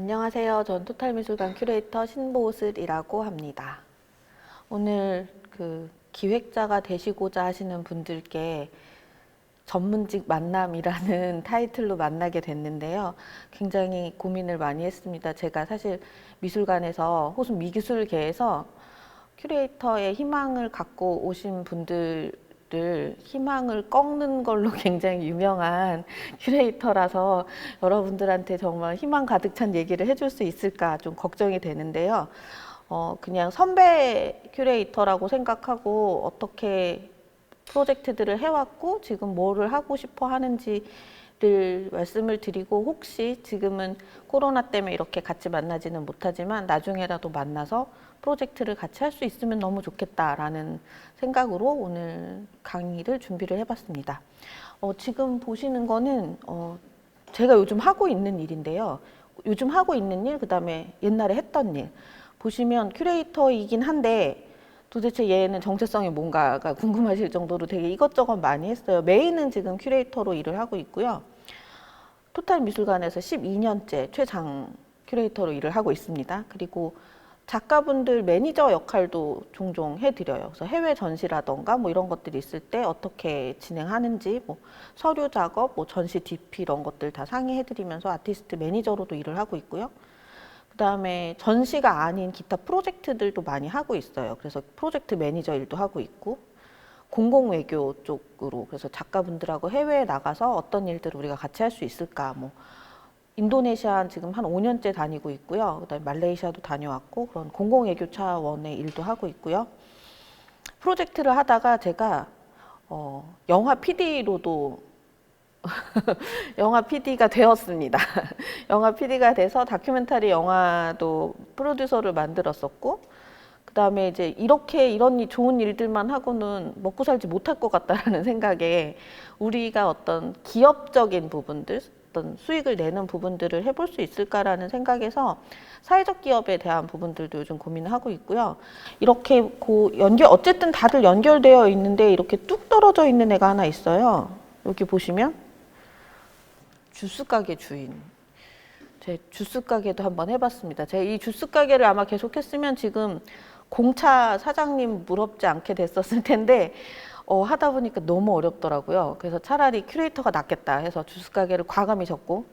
안녕하세요. 전 토탈미술관 큐레이터 신보슬이라고 합니다. 오늘 기획자가 되시고자 하시는 분들께 전문직 만남이라는 타이틀로 만나게 됐는데요. 굉장히 고민을 많이 했습니다. 제가 사실 미술관에서 혹은 미기술계에서 큐레이터의 희망을 갖고 오신 분들을 희망을 꺾는 걸로 굉장히 유명한 큐레이터라서 여러분들한테 정말 희망 가득 찬 얘기를 해줄 수 있을까 좀 걱정이 되는데요. 그냥 선배 큐레이터라고 생각하고 어떻게 프로젝트들을 해왔고 지금 뭐를 하고 싶어 하는지를 말씀을 드리고, 혹시 지금은 코로나 때문에 이렇게 같이 만나지는 못하지만 나중에라도 만나서 프로젝트를 같이 할 수 있으면 너무 좋겠다라는 생각으로 오늘 강의를 준비를 해봤습니다. 지금 보시는 거는 제가 요즘 하고 있는 일인데요. 요즘 하고 있는 일, 그 다음에 옛날에 했던 일. 보시면 큐레이터이긴 한데 도대체 얘는 정체성이 뭔가가 궁금하실 정도로 되게 이것저것 많이 했어요. 메인은 지금 큐레이터로 일을 하고 있고요. 토탈미술관에서 12년째 최장 큐레이터로 일을 하고 있습니다. 그리고 작가분들 매니저 역할도 종종 해드려요. 그래서 해외 전시라던가 뭐 이런 것들이 있을 때 어떻게 진행하는지, 뭐 서류 작업, 뭐 전시 DP 이런 것들 다 상의해드리면서 아티스트 매니저로도 일을 하고 있고요. 그다음에 전시가 아닌 기타 프로젝트들도 많이 하고 있어요. 그래서 프로젝트 매니저 일도 하고 있고, 공공외교 쪽으로, 그래서 작가분들하고 해외에 나가서 어떤 일들을 우리가 같이 할 수 있을까, 뭐 인도네시아 지금 한 5년째 다니고 있고요. 그다음에 말레이시아도 다녀왔고, 그런 공공외교 차원의 일도 하고 있고요. 프로젝트를 하다가 제가 영화 PD로도 영화 PD가 되었습니다. 영화 PD가 돼서 다큐멘터리 영화도 프로듀서를 만들었었고, 그 다음에 이제 이런 좋은 일들만 하고는 먹고 살지 못할 것 같다라는 생각에 우리가 어떤 기업적인 부분들, 어떤 수익을 내는 부분들을 해볼 수 있을까라는 생각에서 사회적 기업에 대한 부분들도 요즘 고민을 하고 있고요. 이렇게 어쨌든 다들 연결되어 있는데 이렇게 뚝 떨어져 있는 애가 하나 있어요. 여기 보시면 주스 가게 주인. 제 주스 가게도 한번 해봤습니다. 제가 이 주스 가게를 아마 계속 했으면 지금 공차 사장님 무럽지 않게 됐었을 텐데 하다 보니까 너무 어렵더라고요. 그래서 차라리 큐레이터가 낫겠다 해서 주스 가게를 과감히 접고,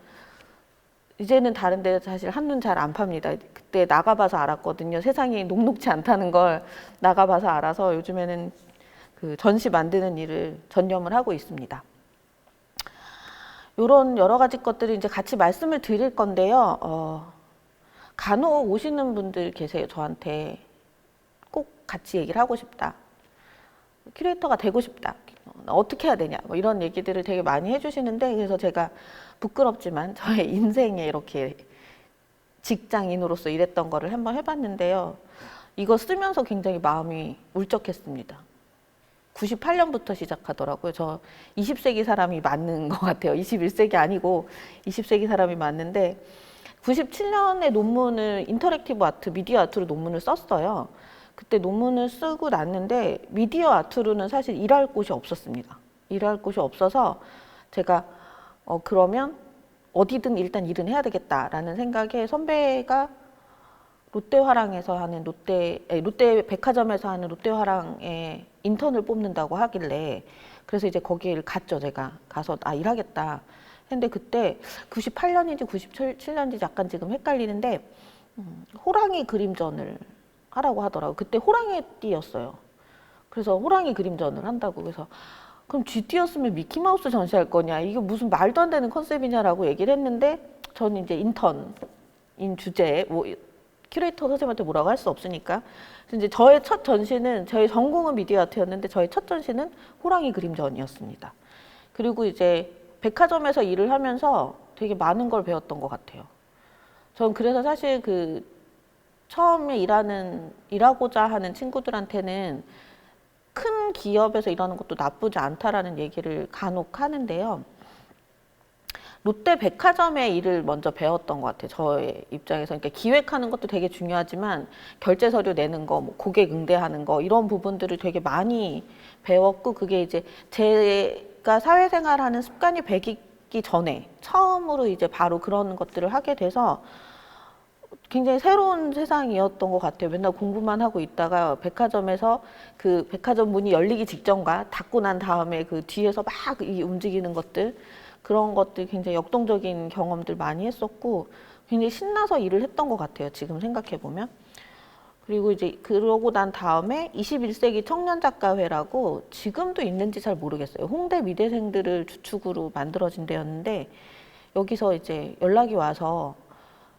이제는 다른 데 사실 한눈 잘 안 팝니다. 그때 나가봐서 알았거든요. 세상이 녹록지 않다는 걸 나가봐서 알아서 요즘에는 그 전시 만드는 일을 전념을 하고 있습니다. 이런 여러 가지 것들을 이제 같이 말씀을 드릴 건데요. 간혹 오시는 분들 계세요. 저한테 꼭 같이 얘기를 하고 싶다. 큐레이터가 되고 싶다. 어떻게 해야 되냐. 뭐 이런 얘기들을 되게 많이 해주시는데, 그래서 제가 부끄럽지만 저의 인생에 이렇게 직장인으로서 일했던 거를 한번 해봤는데요. 이거 쓰면서 굉장히 마음이 울적했습니다. 98년부터 시작하더라고요. 저 20세기 사람이 맞는 것 같아요. 21세기 아니고 20세기 사람이 맞는데, 97년에 논문을 인터랙티브 아트, 미디어 아트로 논문을 썼어요. 그때 논문을 쓰고 났는데 미디어 아트로는 사실 일할 곳이 없었습니다. 일할 곳이 없어서 제가 그러면 어디든 일단 일은 해야 되겠다라는 생각에, 선배가 롯데화랑에서 하는 롯데 백화점에서 하는 롯데화랑에 인턴을 뽑는다고 하길래, 그래서 이제 거기를 갔죠. 제가 가서 일하겠다 했는데, 그때 98년인지 97년인지 약간 지금 헷갈리는데 호랑이 그림전을 하라고 하더라고요. 그때 호랑이 띠였어요. 그래서 호랑이 그림전을 한다고. 그래서 그럼 쥐띠였으면 미키마우스 전시할 거냐, 이게 무슨 말도 안 되는 컨셉이냐라고 얘기를 했는데, 저는 이제 인턴인 주제에 뭐 큐레이터 선생님한테 뭐라고 할 수 없으니까. 그래서 이제 저의 첫 전시는, 저의 전공은 미디어 아트였는데 저의 첫 전시는 호랑이 그림전이었습니다. 그리고 이제 백화점에서 일을 하면서 되게 많은 걸 배웠던 것 같아요. 전 그래서 사실 처음에 일하고자 하는 친구들한테는 큰 기업에서 일하는 것도 나쁘지 않다라는 얘기를 간혹 하는데요. 롯데 백화점의 일을 먼저 배웠던 것 같아요. 저의 입장에서. 그러니까 기획하는 것도 되게 중요하지만 결제 서류 내는 거, 뭐 고객 응대하는 거, 이런 부분들을 되게 많이 배웠고, 그게 이제 제가 사회생활하는 습관이 배기기 전에 처음으로 이제 바로 그런 것들을 하게 돼서 굉장히 새로운 세상이었던 것 같아요. 맨날 공부만 하고 있다가 백화점에서 그 백화점 문이 열리기 직전과 닫고 난 다음에 그 뒤에서 막 이 움직이는 것들, 그런 것들 굉장히 역동적인 경험들 많이 했었고 굉장히 신나서 일을 했던 것 같아요. 지금 생각해 보면. 그리고 이제 그러고 난 다음에 21세기 청년작가회라고 지금도 있는지 잘 모르겠어요. 홍대 미대생들을 주축으로 만들어진 데였는데 여기서 이제 연락이 와서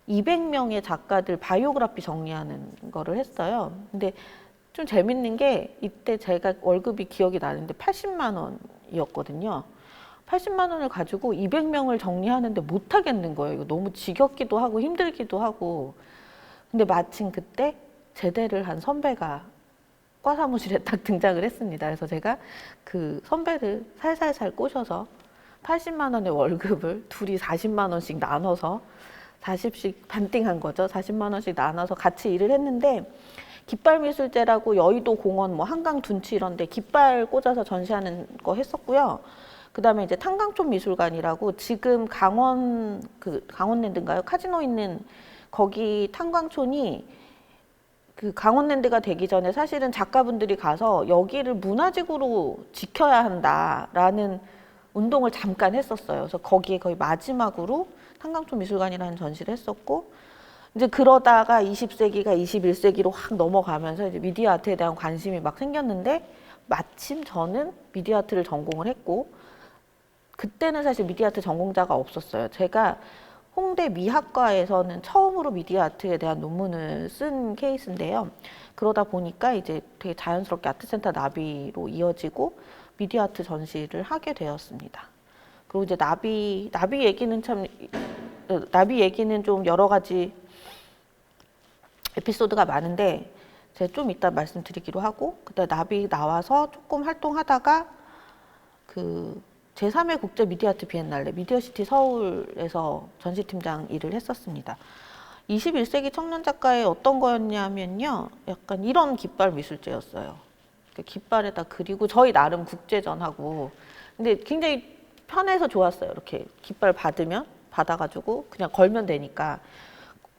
200명의 작가들 바이오그래피 정리하는 거를 했어요. 근데 좀 재밌는 게 이때 제가 월급이 기억이 나는데 80만 원이었거든요. 80만 원을 가지고 200명을 정리하는데 못 하겠는 거예요. 이거 너무 지겹기도 하고 힘들기도 하고. 근데 마침 그때 제대를 한 선배가 과 사무실에 딱 등장을 했습니다. 그래서 제가 그 선배를 살살살 꼬셔서 80만 원의 월급을 둘이 40만 원씩 나눠서 40씩 반띵한 거죠. 40만 원씩 나눠서 같이 일을 했는데 깃발미술제라고 여의도 공원, 뭐 한강 둔치 이런 데 깃발 꽂아서 전시하는 거 했었고요. 그다음에 이제 탄광촌 미술관이라고 지금 강원랜드인가요? 카지노 있는 거기 탄광촌이 그 강원랜드가 되기 전에 사실은 작가분들이 가서 여기를 문화지구로 지켜야 한다라는 운동을 잠깐 했었어요. 그래서 거기에 거의 마지막으로 탄광촌 미술관이라는 전시를 했었고, 이제 그러다가 20세기가 21세기로 확 넘어가면서 이제 미디어 아트에 대한 관심이 막 생겼는데 마침 저는 미디어 아트를 전공을 했고, 그때는 사실 미디어 아트 전공자가 없었어요. 제가 홍대 미학과에서는 처음으로 미디어 아트에 대한 논문을 쓴 케이스인데요. 그러다 보니까 이제 되게 자연스럽게 아트센터 나비로 이어지고 미디어 아트 전시를 하게 되었습니다. 그리고 이제 나비 얘기는 좀 여러 가지 에피소드가 많은데 제가 좀 이따 말씀드리기로 하고, 그때 나비 나와서 조금 활동하다가 그 제3회 국제 미디어 아트 비엔날레 미디어시티 서울에서 전시팀장 일을 했었습니다. 21세기 청년 작가의 어떤 거였냐면요, 약간 이런 깃발 미술제였어요. 깃발에다 그리고 저희 나름 국제전하고, 근데 굉장히 편해서 좋았어요. 이렇게 깃발 받아가지고 그냥 걸면 되니까.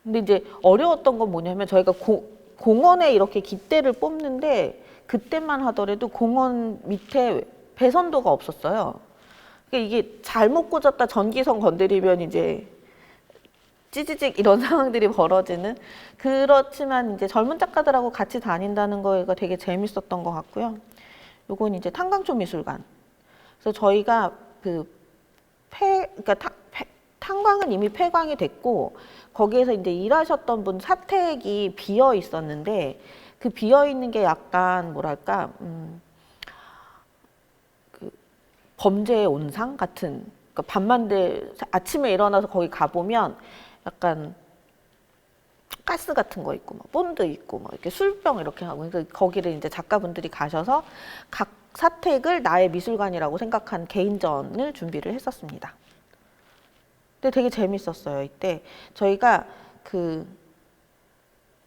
근데 이제 어려웠던 건 뭐냐면 저희가 공원에 이렇게 깃대를 뽑는데 그때만 하더라도 공원 밑에 배선도가 없었어요. 그러니까 이게 잘못 꽂았다 전기선 건드리면 이제 찌지직 이런 상황들이 벌어지는, 그렇지만 이제 젊은 작가들하고 같이 다닌다는 거가 되게 재밌었던 것 같고요. 요건 이제 탄광촌 미술관. 그래서 저희가 그러니까 탄광은 이미 폐광이 됐고 거기에서 이제 일하셨던 분 사택이 비어 있었는데 그 비어 있는 게 약간 뭐랄까 그 범죄의 온상 같은, 그러니까 밤만데 아침에 일어나서 거기 가보면 약간 가스 같은 거 있고 막 본드 있고 막 이렇게 술병 이렇게 하고, 그러니까 거기를 이제 작가분들이 가셔서 각 사택을 나의 미술관이라고 생각한 개인전을 준비를 했었습니다. 근데 되게 재밌었어요. 이때 저희가 그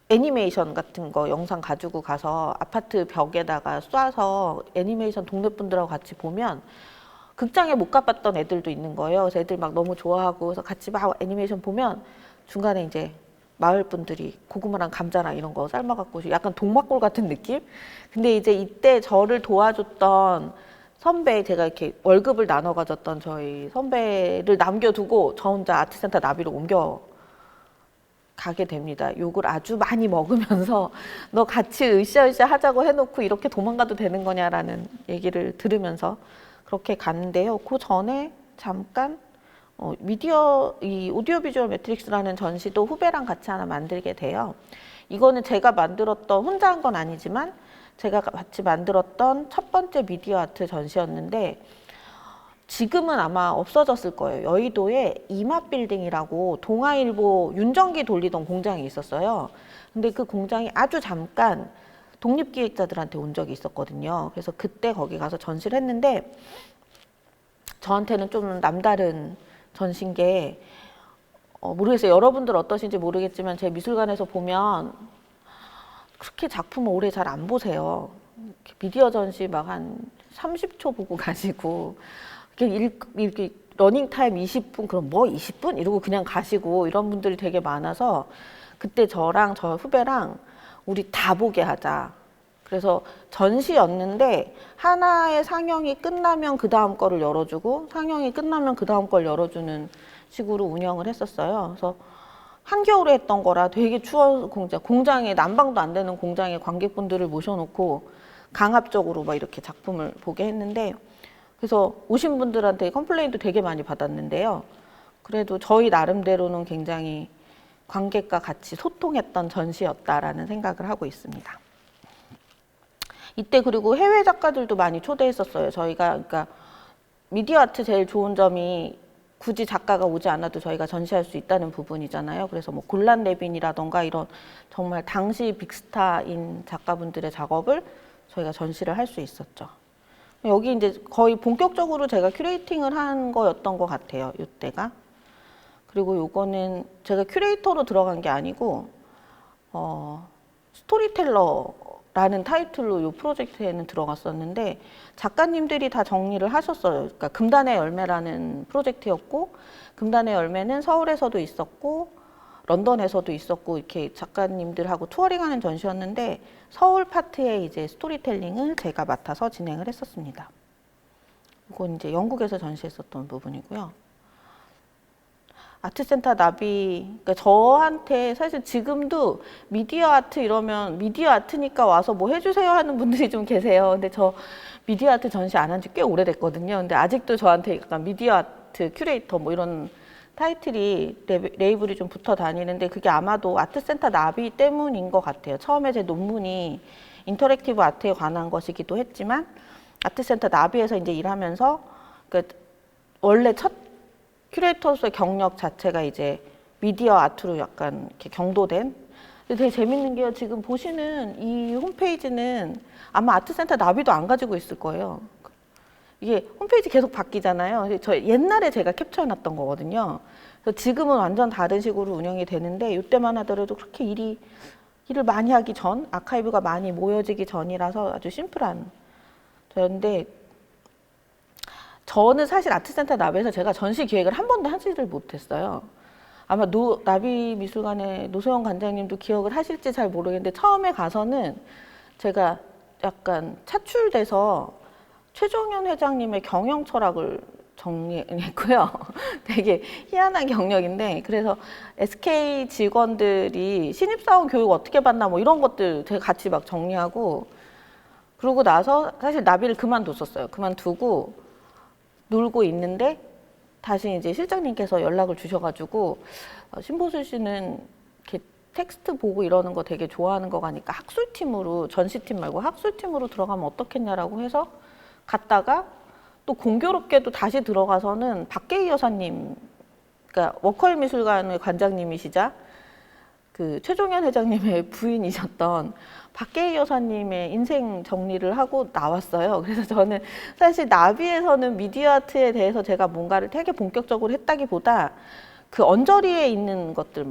애니메이션 같은 거 영상 가지고 가서 아파트 벽에다가 쏴서 애니메이션 동네 분들하고 같이 보면 극장에 못 가봤던 애들도 있는 거예요. 그래서 애들 막 너무 좋아하고 그래서 같이 막 애니메이션 보면 중간에 이제 마을 분들이 고구마랑 감자랑 이런 거 삶아갖고 약간 동막골 같은 느낌? 근데 이제 이때 저를 도와줬던 선배, 제가 이렇게 월급을 나눠 가졌던 저희 선배를 남겨두고 저 혼자 아트센터 나비로 옮겨 가게 됩니다. 욕을 아주 많이 먹으면서 너 같이 으쌰으쌰 하자고 해놓고 이렇게 도망가도 되는 거냐라는 얘기를 들으면서 그렇게 갔는데요. 그 전에 잠깐 이 오디오 비주얼 매트릭스라는 전시도 후배랑 같이 하나 만들게 돼요. 이거는 제가 만들었던, 혼자 한 건 아니지만 제가 같이 만들었던 첫 번째 미디어 아트 전시였는데 지금은 아마 없어졌을 거예요. 여의도에 이마빌딩이라고 동아일보 윤정기 돌리던 공장이 있었어요. 근데 그 공장이 아주 잠깐 독립기획자들한테 온 적이 있었거든요. 그래서 그때 거기 가서 전시를 했는데 저한테는 좀 남다른 전시인 게 모르겠어요. 여러분들 어떠신지 모르겠지만 제 미술관에서 보면 그렇게 작품을 오래 잘 안 보세요. 미디어 전시 막 한 30초 보고 가시고 이렇게 러닝 타임 20분 그럼 뭐 20분 이러고 그냥 가시고 이런 분들이 되게 많아서 그때 저랑 저 후배랑 우리 다 보게 하자. 그래서 전시였는데 하나의 상영이 끝나면 그 다음 거를 열어주고 상영이 끝나면 그 다음 걸 열어주는 식으로 운영을 했었어요. 그래서 한겨울에 했던 거라 되게 추워서 공장에 난방도 안 되는 공장에 관객분들을 모셔놓고 강압적으로 막 이렇게 작품을 보게 했는데, 그래서 오신 분들한테 컴플레인도 되게 많이 받았는데요. 그래도 저희 나름대로는 굉장히 관객과 같이 소통했던 전시였다라는 생각을 하고 있습니다. 이때 그리고 해외 작가들도 많이 초대했었어요. 저희가 그러니까 미디어 아트 제일 좋은 점이 굳이 작가가 오지 않아도 저희가 전시할 수 있다는 부분이잖아요. 그래서 뭐 골란 레빈이라던가 이런 정말 당시 빅스타인 작가분들의 작업을 저희가 전시를 할 수 있었죠. 여기 이제 거의 본격적으로 제가 큐레이팅을 한 거였던 것 같아요, 이때가. 그리고 요거는 제가 큐레이터로 들어간 게 아니고 스토리텔러라는 타이틀로 이 프로젝트에는 들어갔었는데 작가님들이 다 정리를 하셨어요. 그러니까 금단의 열매라는 프로젝트였고, 금단의 열매는 서울에서도 있었고 런던에서도 있었고 이렇게 작가님들하고 투어링하는 전시였는데 서울 파트의 이제 스토리텔링을 제가 맡아서 진행을 했었습니다. 이건 이제 영국에서 전시했었던 부분이고요. 아트센터 나비, 그러니까 저한테 사실 지금도 미디어 아트 이러면 미디어 아트니까 와서 뭐 해주세요 하는 분들이 좀 계세요. 근데 저 미디어 아트 전시 안 한 지 꽤 오래됐거든요. 근데 아직도 저한테 약간 미디어 아트 큐레이터 뭐 이런 타이틀이 레이블이 좀 붙어 다니는데 그게 아마도 아트센터 나비 때문인 것 같아요. 처음에 제 논문이 인터랙티브 아트에 관한 것이기도 했지만 아트센터 나비에서 이제 일하면서 그 원래 첫 큐레이터로서의 경력 자체가 이제 미디어 아트로 약간 이렇게 경도된. 근데 되게 재밌는 게요. 지금 보시는 이 홈페이지는 아마 아트센터 나비도 안 가지고 있을 거예요. 이게 홈페이지 계속 바뀌잖아요. 저 옛날에 제가 캡처해놨던 거거든요. 그래서 지금은 완전 다른 식으로 운영이 되는데 이때만 하더라도 그렇게 일을 많이 하기 전, 아카이브가 많이 모여지기 전이라서 아주 심플한 저였는데, 저는 사실 아트센터 나비에서 제가 전시 기획을 한 번도 하지를 못했어요. 아마 나비미술관의 노소영 관장님도 기억을 하실지 잘 모르겠는데 처음에 가서는 제가 약간 차출돼서 최종현 회장님의 경영 철학을 정리했고요. 되게 희한한 경력인데, 그래서 SK 직원들이 신입사원 교육 어떻게 받나 뭐 이런 것들 제가 같이 막 정리하고, 그러고 나서 사실 나비를 그만뒀었어요. 그만두고 놀고 있는데 다시 이제 실장님께서 연락을 주셔가지고 신보슬 씨는 이렇게 텍스트 보고 이러는 거 되게 좋아하는 거 가니까 학술팀으로, 전시팀 말고 학술팀으로 들어가면 어떻겠냐라고 해서 갔다가 또 공교롭게도 다시 들어가서는 박계희 여사님, 그러니까 워커힐 미술관의 관장님이시자 그 최종현 회장님의 부인이셨던 박계희 여사님의 인생 정리를 하고 나왔어요. 그래서 저는 사실 나비에서는 미디어 아트에 대해서 제가 뭔가를 되게 본격적으로 했다기보다 그 언저리에 있는 것들,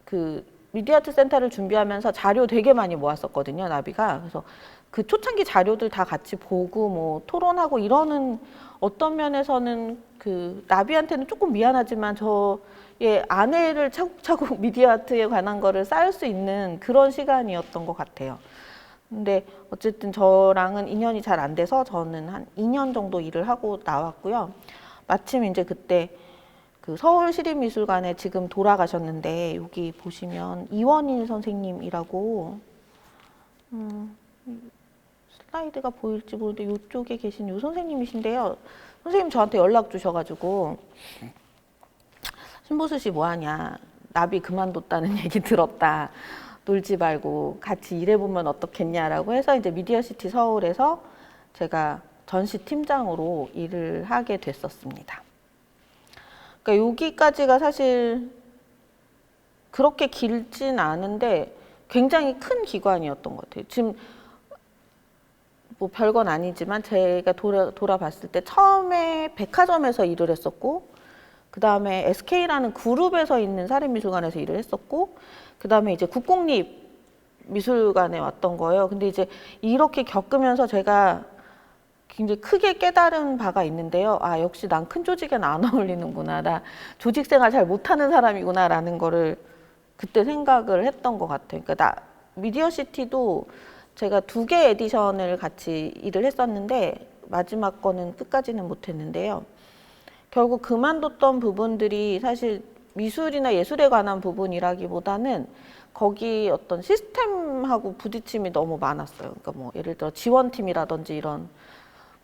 그 미디어 아트 센터를 준비하면서 자료 되게 많이 모았었거든요, 나비가. 그래서 그 초창기 자료들 다 같이 보고 뭐 토론하고 이러는, 어떤 면에서는 그 나비한테는 조금 미안하지만 저의 아내를 차곡차곡 미디어 아트에 관한 거를 쌓을 수 있는 그런 시간이었던 것 같아요. 근데 어쨌든 저랑은 인연이 잘 안 돼서 저는 한 2년 정도 일을 하고 나왔고요. 마침 이제 그때 그 서울시립미술관에 지금 돌아가셨는데, 여기 보시면 이원일 선생님이라고 슬라이드가 보일지 모르는데 이쪽에 계신 이 선생님이신데요. 선생님 저한테 연락 주셔가지고 신보슬 씨 뭐하냐, 나비 그만뒀다는 얘기 들었다, 놀지 말고 같이 일해보면 어떻겠냐라고 해서 이제 미디어시티 서울에서 제가 전시팀장으로 일을 하게 됐었습니다. 그러니까 여기까지가 사실 그렇게 길진 않은데 굉장히 큰 기관이었던 것 같아요. 지금 뭐 별건 아니지만 제가 돌아봤을 때 처음에 백화점에서 일을 했었고, 그 다음에 SK라는 그룹에서 있는 사립미술관에서 일을 했었고, 그 다음에 이제 국공립미술관에 왔던 거예요. 근데 이제 이렇게 겪으면서 제가 굉장히 크게 깨달은 바가 있는데요. 아, 역시 난 큰 조직에는 안 어울리는구나. 나 조직 생활 잘 못하는 사람이구나 라는 거를 그때 생각을 했던 것 같아요. 그러니까 미디어시티도 제가 2개 에디션을 같이 일을 했었는데 마지막 거는 끝까지는 못했는데요. 결국 그만뒀던 부분들이 사실 미술이나 예술에 관한 부분이라기보다는 거기 어떤 시스템하고 부딪힘이 너무 많았어요. 그러니까 뭐 예를 들어 지원팀이라든지 이런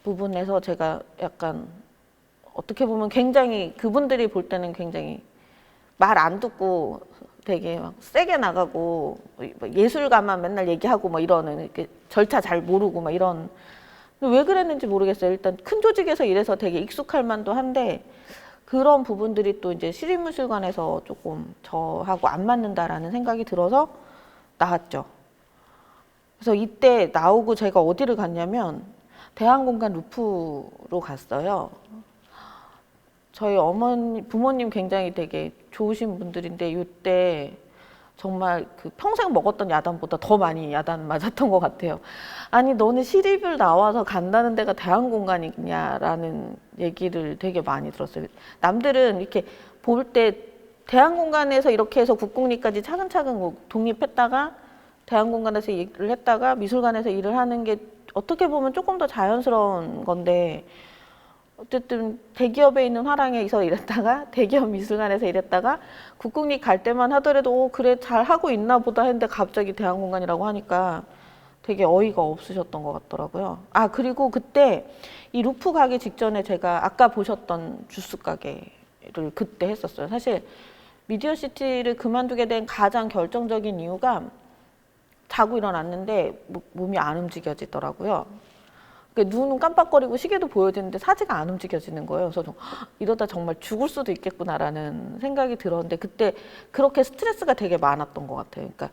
부분에서 제가 약간 어떻게 보면 굉장히 그분들이 볼 때는 굉장히 말 안 듣고 되게 막 세게 나가고 예술가만 맨날 얘기하고 뭐 이러는 이렇게 절차 잘 모르고 막 이런. 왜 그랬는지 모르겠어요. 일단 큰 조직에서 일해서 되게 익숙할 만도 한데 그런 부분들이 또 이제 시립미술관에서 조금 저하고 안 맞는다라는 생각이 들어서 나왔죠. 그래서 이때 나오고 제가 어디를 갔냐면 대한공간 루프로 갔어요. 저희 부모님 굉장히 되게 좋으신 분들인데 이때 정말 그 평생 먹었던 야단보다 더 많이 야단 맞았던 것 같아요. 아니 너는 시립을 나와서 간다는 데가 대한공간이냐라는 얘기를 되게 많이 들었어요. 남들은 이렇게 볼 때 대한공간에서 이렇게 해서 국공립까지 차근차근 독립했다가 대한공간에서 일을 했다가 미술관에서 일을 하는 게 어떻게 보면 조금 더 자연스러운 건데 어쨌든 대기업에 있는 화랑에서 일했다가 대기업 미술관에서 일했다가 국공립 갈 때만 하더라도 그래 잘 하고 있나 보다 했는데 갑자기 대한공간이라고 하니까 되게 어이가 없으셨던 것 같더라고요. 아 그리고 그때 이 루프 가기 직전에 제가 아까 보셨던 주스 가게를 그때 했었어요. 사실 미디어시티를 그만두게 된 가장 결정적인 이유가 자고 일어났는데 몸이 안 움직여지더라고요. 눈은 깜빡거리고 시계도 보여지는데 사지가 안 움직여지는 거예요. 그래서 이러다 정말 죽을 수도 있겠구나라는 생각이 들었는데 그때 그렇게 스트레스가 되게 많았던 것 같아요. 그러니까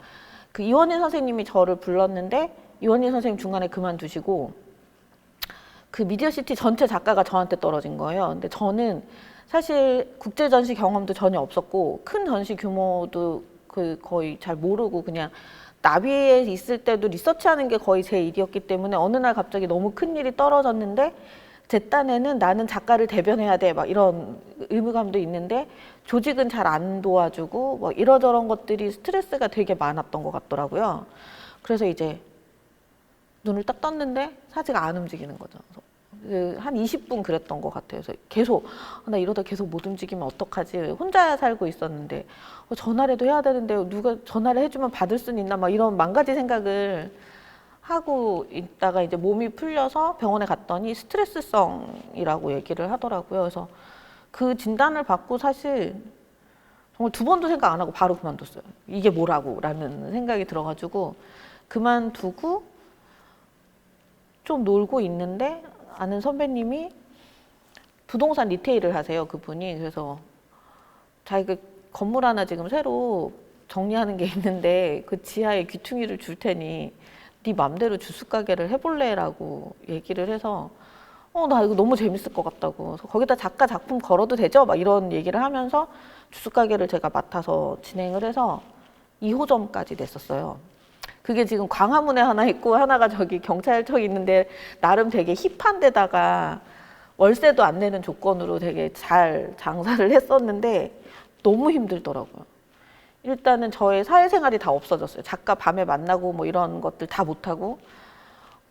그 이원희 선생님이 저를 불렀는데 이원희 선생님 중간에 그만두시고 그 미디어시티 전체 작가가 저한테 떨어진 거예요. 근데 저는 사실 국제 전시 경험도 전혀 없었고 큰 전시 규모도 거의 잘 모르고 그냥 나비에 있을 때도 리서치하는 게 거의 제 일이었기 때문에 어느 날 갑자기 너무 큰 일이 떨어졌는데 제 딴에는 나는 작가를 대변해야 돼 막 이런 의무감도 있는데 조직은 잘 안 도와주고 뭐 이러저런 것들이 스트레스가 되게 많았던 것 같더라고요. 그래서 이제 눈을 딱 떴는데 사지가 안 움직이는 거죠. 한 20분 그랬던 것 같아요. 그래서 계속 나 이러다 계속 못 움직이면 어떡하지? 혼자 살고 있었는데 전화라도 해야 되는데 누가 전화를 해주면 받을 수는 있나 막 이런 만 가지 생각을 하고 있다가 이제 몸이 풀려서 병원에 갔더니 스트레스성이라고 얘기를 하더라고요. 그래서 그 진단을 받고 사실 정말 2번도 생각 안 하고 바로 그만뒀어요. 이게 뭐라고 라는 생각이 들어가지고 그만두고 좀 놀고 있는데 아는 선배님이 부동산 리테일을 하세요. 그분이. 그래서 자기가 건물 하나 지금 새로 정리하는 게 있는데 그 지하에 귀퉁이를 줄 테니 네 맘대로 주스 가게를 해볼래? 라고 얘기를 해서 나 이거 너무 재밌을 것 같다고. 그래서 거기다 작가 작품 걸어도 되죠? 막 이런 얘기를 하면서 주스 가게를 제가 맡아서 진행을 해서 2호점까지 냈었어요. 그게 지금 광화문에 하나 있고 하나가 저기 경찰청에 있는데 나름 되게 힙한 데다가 월세도 안 내는 조건으로 되게 잘 장사를 했었는데 너무 힘들더라고요. 일단은 저의 사회생활이 다 없어졌어요. 작가 밤에 만나고 뭐 이런 것들 다 못하고.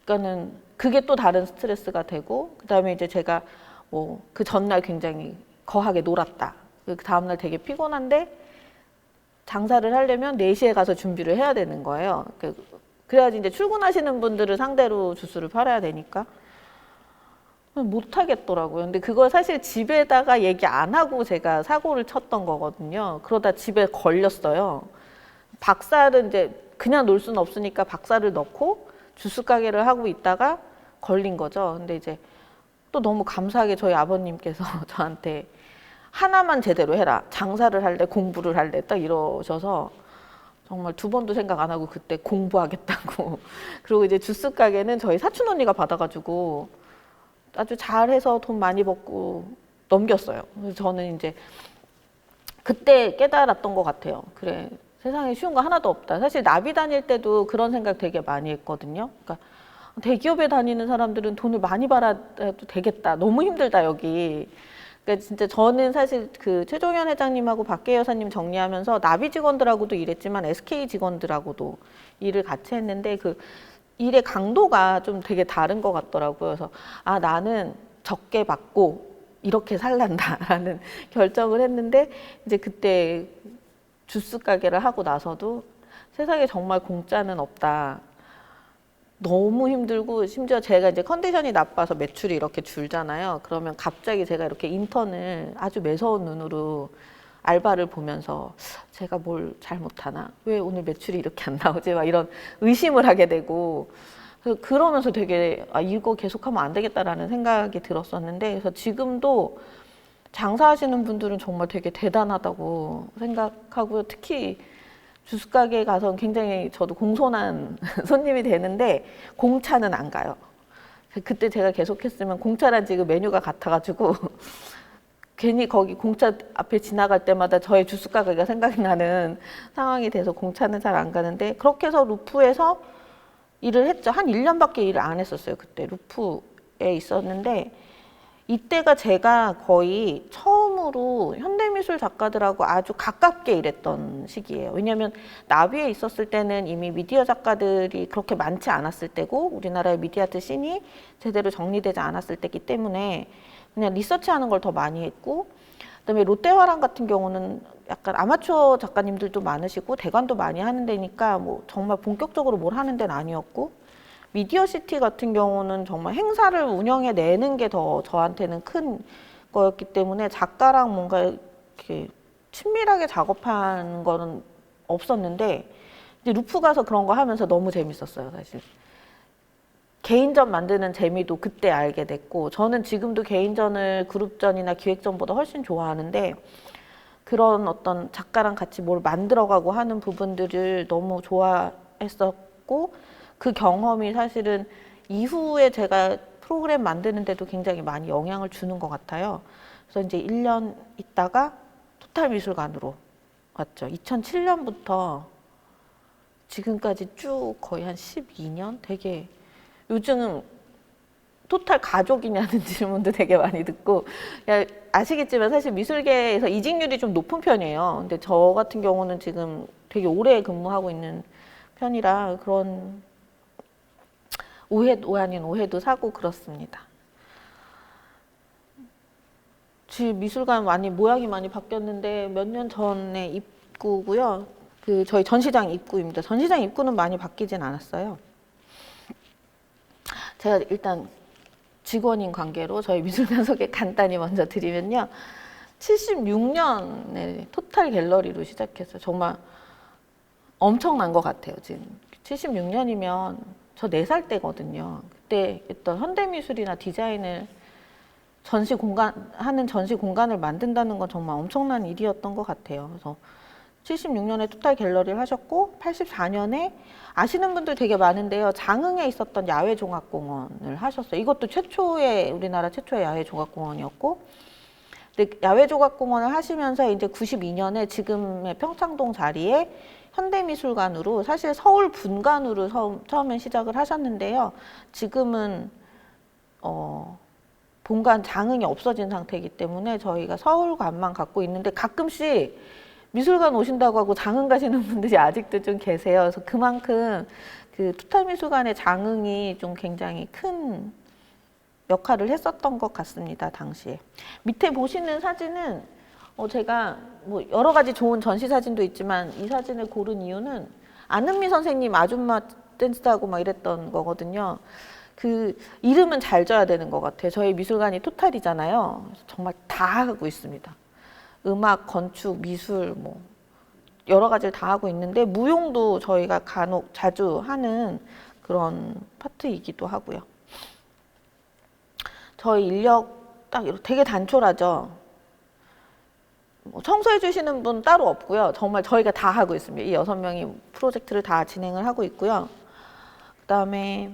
그러니까는 그게 또 다른 스트레스가 되고 그다음에 이제 제가 뭐 그 전날 굉장히 거하게 놀았다. 그 다음날 되게 피곤한데 장사를 하려면 4시에 가서 준비를 해야 되는 거예요. 그래야지 이제 출근하시는 분들을 상대로 주스를 팔아야 되니까 못 하겠더라고요. 근데 그걸 사실 집에다가 얘기 안 하고 제가 사고를 쳤던 거거든요. 그러다 집에 걸렸어요. 박사를 이제 그냥 놀 수는 없으니까 박사를 넣고 주스 가게를 하고 있다가 걸린 거죠. 근데 이제 또 너무 감사하게 저희 아버님께서 저한테 하나만 제대로 해라. 장사를 할래, 공부를 할래. 딱 이러셔서 정말 2번도 생각 안 하고 그때 공부하겠다고. 그리고 이제 주스 가게는 저희 사촌 언니가 받아가지고 아주 잘해서 돈 많이 벌고 넘겼어요. 그래서 저는 이제 그때 깨달았던 것 같아요. 그래, 세상에 쉬운 거 하나도 없다. 사실 나비 다닐 때도 그런 생각 되게 많이 했거든요. 그러니까 대기업에 다니는 사람들은 돈을 많이 벌어도 되겠다. 너무 힘들다, 여기. 그러니까 진짜 저는 사실 그 최종현 회장님하고 박계 여사님 정리하면서 나비 직원들하고도 일했지만 SK 직원들하고도 일을 같이 했는데 그 일의 강도가 좀 되게 다른 것 같더라고요. 그래서 아, 나는 적게 받고 이렇게 살란다라는 결정을 했는데 이제 그때 주스 가게를 하고 나서도 세상에 정말 공짜는 없다. 너무 힘들고 심지어 제가 이제 컨디션이 나빠서 매출이 이렇게 줄잖아요. 그러면 갑자기 제가 이렇게 인턴을 아주 매서운 눈으로 알바를 보면서 제가 뭘 잘못하나? 왜 오늘 매출이 이렇게 안 나오지? 막 이런 의심을 하게 되고 그러면서 되게 아, 이거 계속하면 안 되겠다라는 생각이 들었었는데 그래서 지금도 장사하시는 분들은 정말 되게 대단하다고 생각하고요. 특히 주스 가게에 가서 굉장히 저도 공손한 손님이 되는데 공차는 안 가요. 그때 제가 계속했으면 공차란 지금 메뉴가 같아가지고 괜히 거기 공차 앞에 지나갈 때마다 저의 주스 가게가 생각이 나는 상황이 돼서 공차는 잘 안 가는데 그렇게 해서 루프에서 일을 했죠. 한 1년밖에 일을 안 했었어요. 그때 루프에 있었는데 이때가 제가 거의 처음으로 현대미술 작가들하고 아주 가깝게 일했던 시기예요. 왜냐하면 나비에 있었을 때는 이미 미디어 작가들이 그렇게 많지 않았을 때고 우리나라의 미디어 아트 씬이 제대로 정리되지 않았을 때이기 때문에 그냥 리서치하는 걸 더 많이 했고 그다음에 롯데화랑 같은 경우는 약간 아마추어 작가님들도 많으시고 대관도 많이 하는 데니까 뭐 정말 본격적으로 뭘 하는 데는 아니었고 미디어시티 같은 경우는 정말 행사를 운영해 내는 게 더 저한테는 큰 거였기 때문에 작가랑 뭔가 이렇게 친밀하게 작업하는 거는 없었는데 이제 루프 가서 그런 거 하면서 너무 재밌었어요, 사실. 개인전 만드는 재미도 그때 알게 됐고 저는 지금도 개인전을 그룹전이나 기획전보다 훨씬 좋아하는데 그런 어떤 작가랑 같이 뭘 만들어가고 하는 부분들을 너무 좋아했었고 그 경험이 사실은 이후에 제가 프로그램 만드는데도 굉장히 많이 영향을 주는 것 같아요. 그래서 이제 1년 있다가 토탈미술관으로 왔죠. 2007년부터 지금까지 쭉 거의 한 12년? 되게 요즘 토탈 가족이냐는 질문도 되게 많이 듣고 아시겠지만 사실 미술계에서 이직률이 좀 높은 편이에요. 근데 저 같은 경우는 지금 되게 오래 근무하고 있는 편이라 그런 오해 아닌 오해도 사고 그렇습니다. 지금 미술관 많이 모양이 많이 바뀌었는데 몇 년 전에 입구고요. 그 저희 전시장 입구입니다. 전시장 입구는 많이 바뀌진 않았어요. 제가 일단 직원인 관계로 저희 미술관 소개 간단히 먼저 드리면요. 76년에 토탈 갤러리로 시작했어요. 정말 엄청난 것 같아요. 지금 76년이면 저 4살 때거든요. 그때 어떤 현대미술이나 디자인을 하는 전시 공간을 만든다는 건 정말 엄청난 일이었던 것 같아요. 그래서 76년에 토탈 갤러리를 하셨고 84년에 아시는 분들 되게 많은데요. 장흥에 있었던 야외종합공원을 하셨어요. 이것도 우리나라 최초의 야외종합공원이었고 근데 야외종합공원을 하시면서 이제 92년에 지금의 평창동 자리에 현대미술관으로 사실 서울 분관으로 처음에 시작을 하셨는데요. 지금은 본관 장흥이 없어진 상태이기 때문에 저희가 서울관만 갖고 있는데 가끔씩 미술관 오신다고 하고 장흥 가시는 분들이 아직도 좀 계세요. 그래서 그만큼 그 토탈미술관의 장흥이 좀 굉장히 큰 역할을 했었던 것 같습니다. 당시에. 밑에 보시는 사진은 제가 뭐 여러 가지 좋은 전시 사진도 있지만 이 사진을 고른 이유는 안은미 선생님 아줌마 댄스하고 막 이랬던 거거든요. 그 이름은 잘 져야 되는 것 같아요. 저희 미술관이 토탈이잖아요. 정말 다 하고 있습니다. 음악, 건축, 미술 뭐 여러 가지를 다 하고 있는데 무용도 저희가 간혹 자주 하는 그런 파트이기도 하고요. 저희 인력 딱 되게 단촐하죠. 청소해 주시는 분 따로 없고요. 정말 저희가 다 하고 있습니다. 이 6명이 프로젝트를 다 진행을 하고 있고요. 그다음에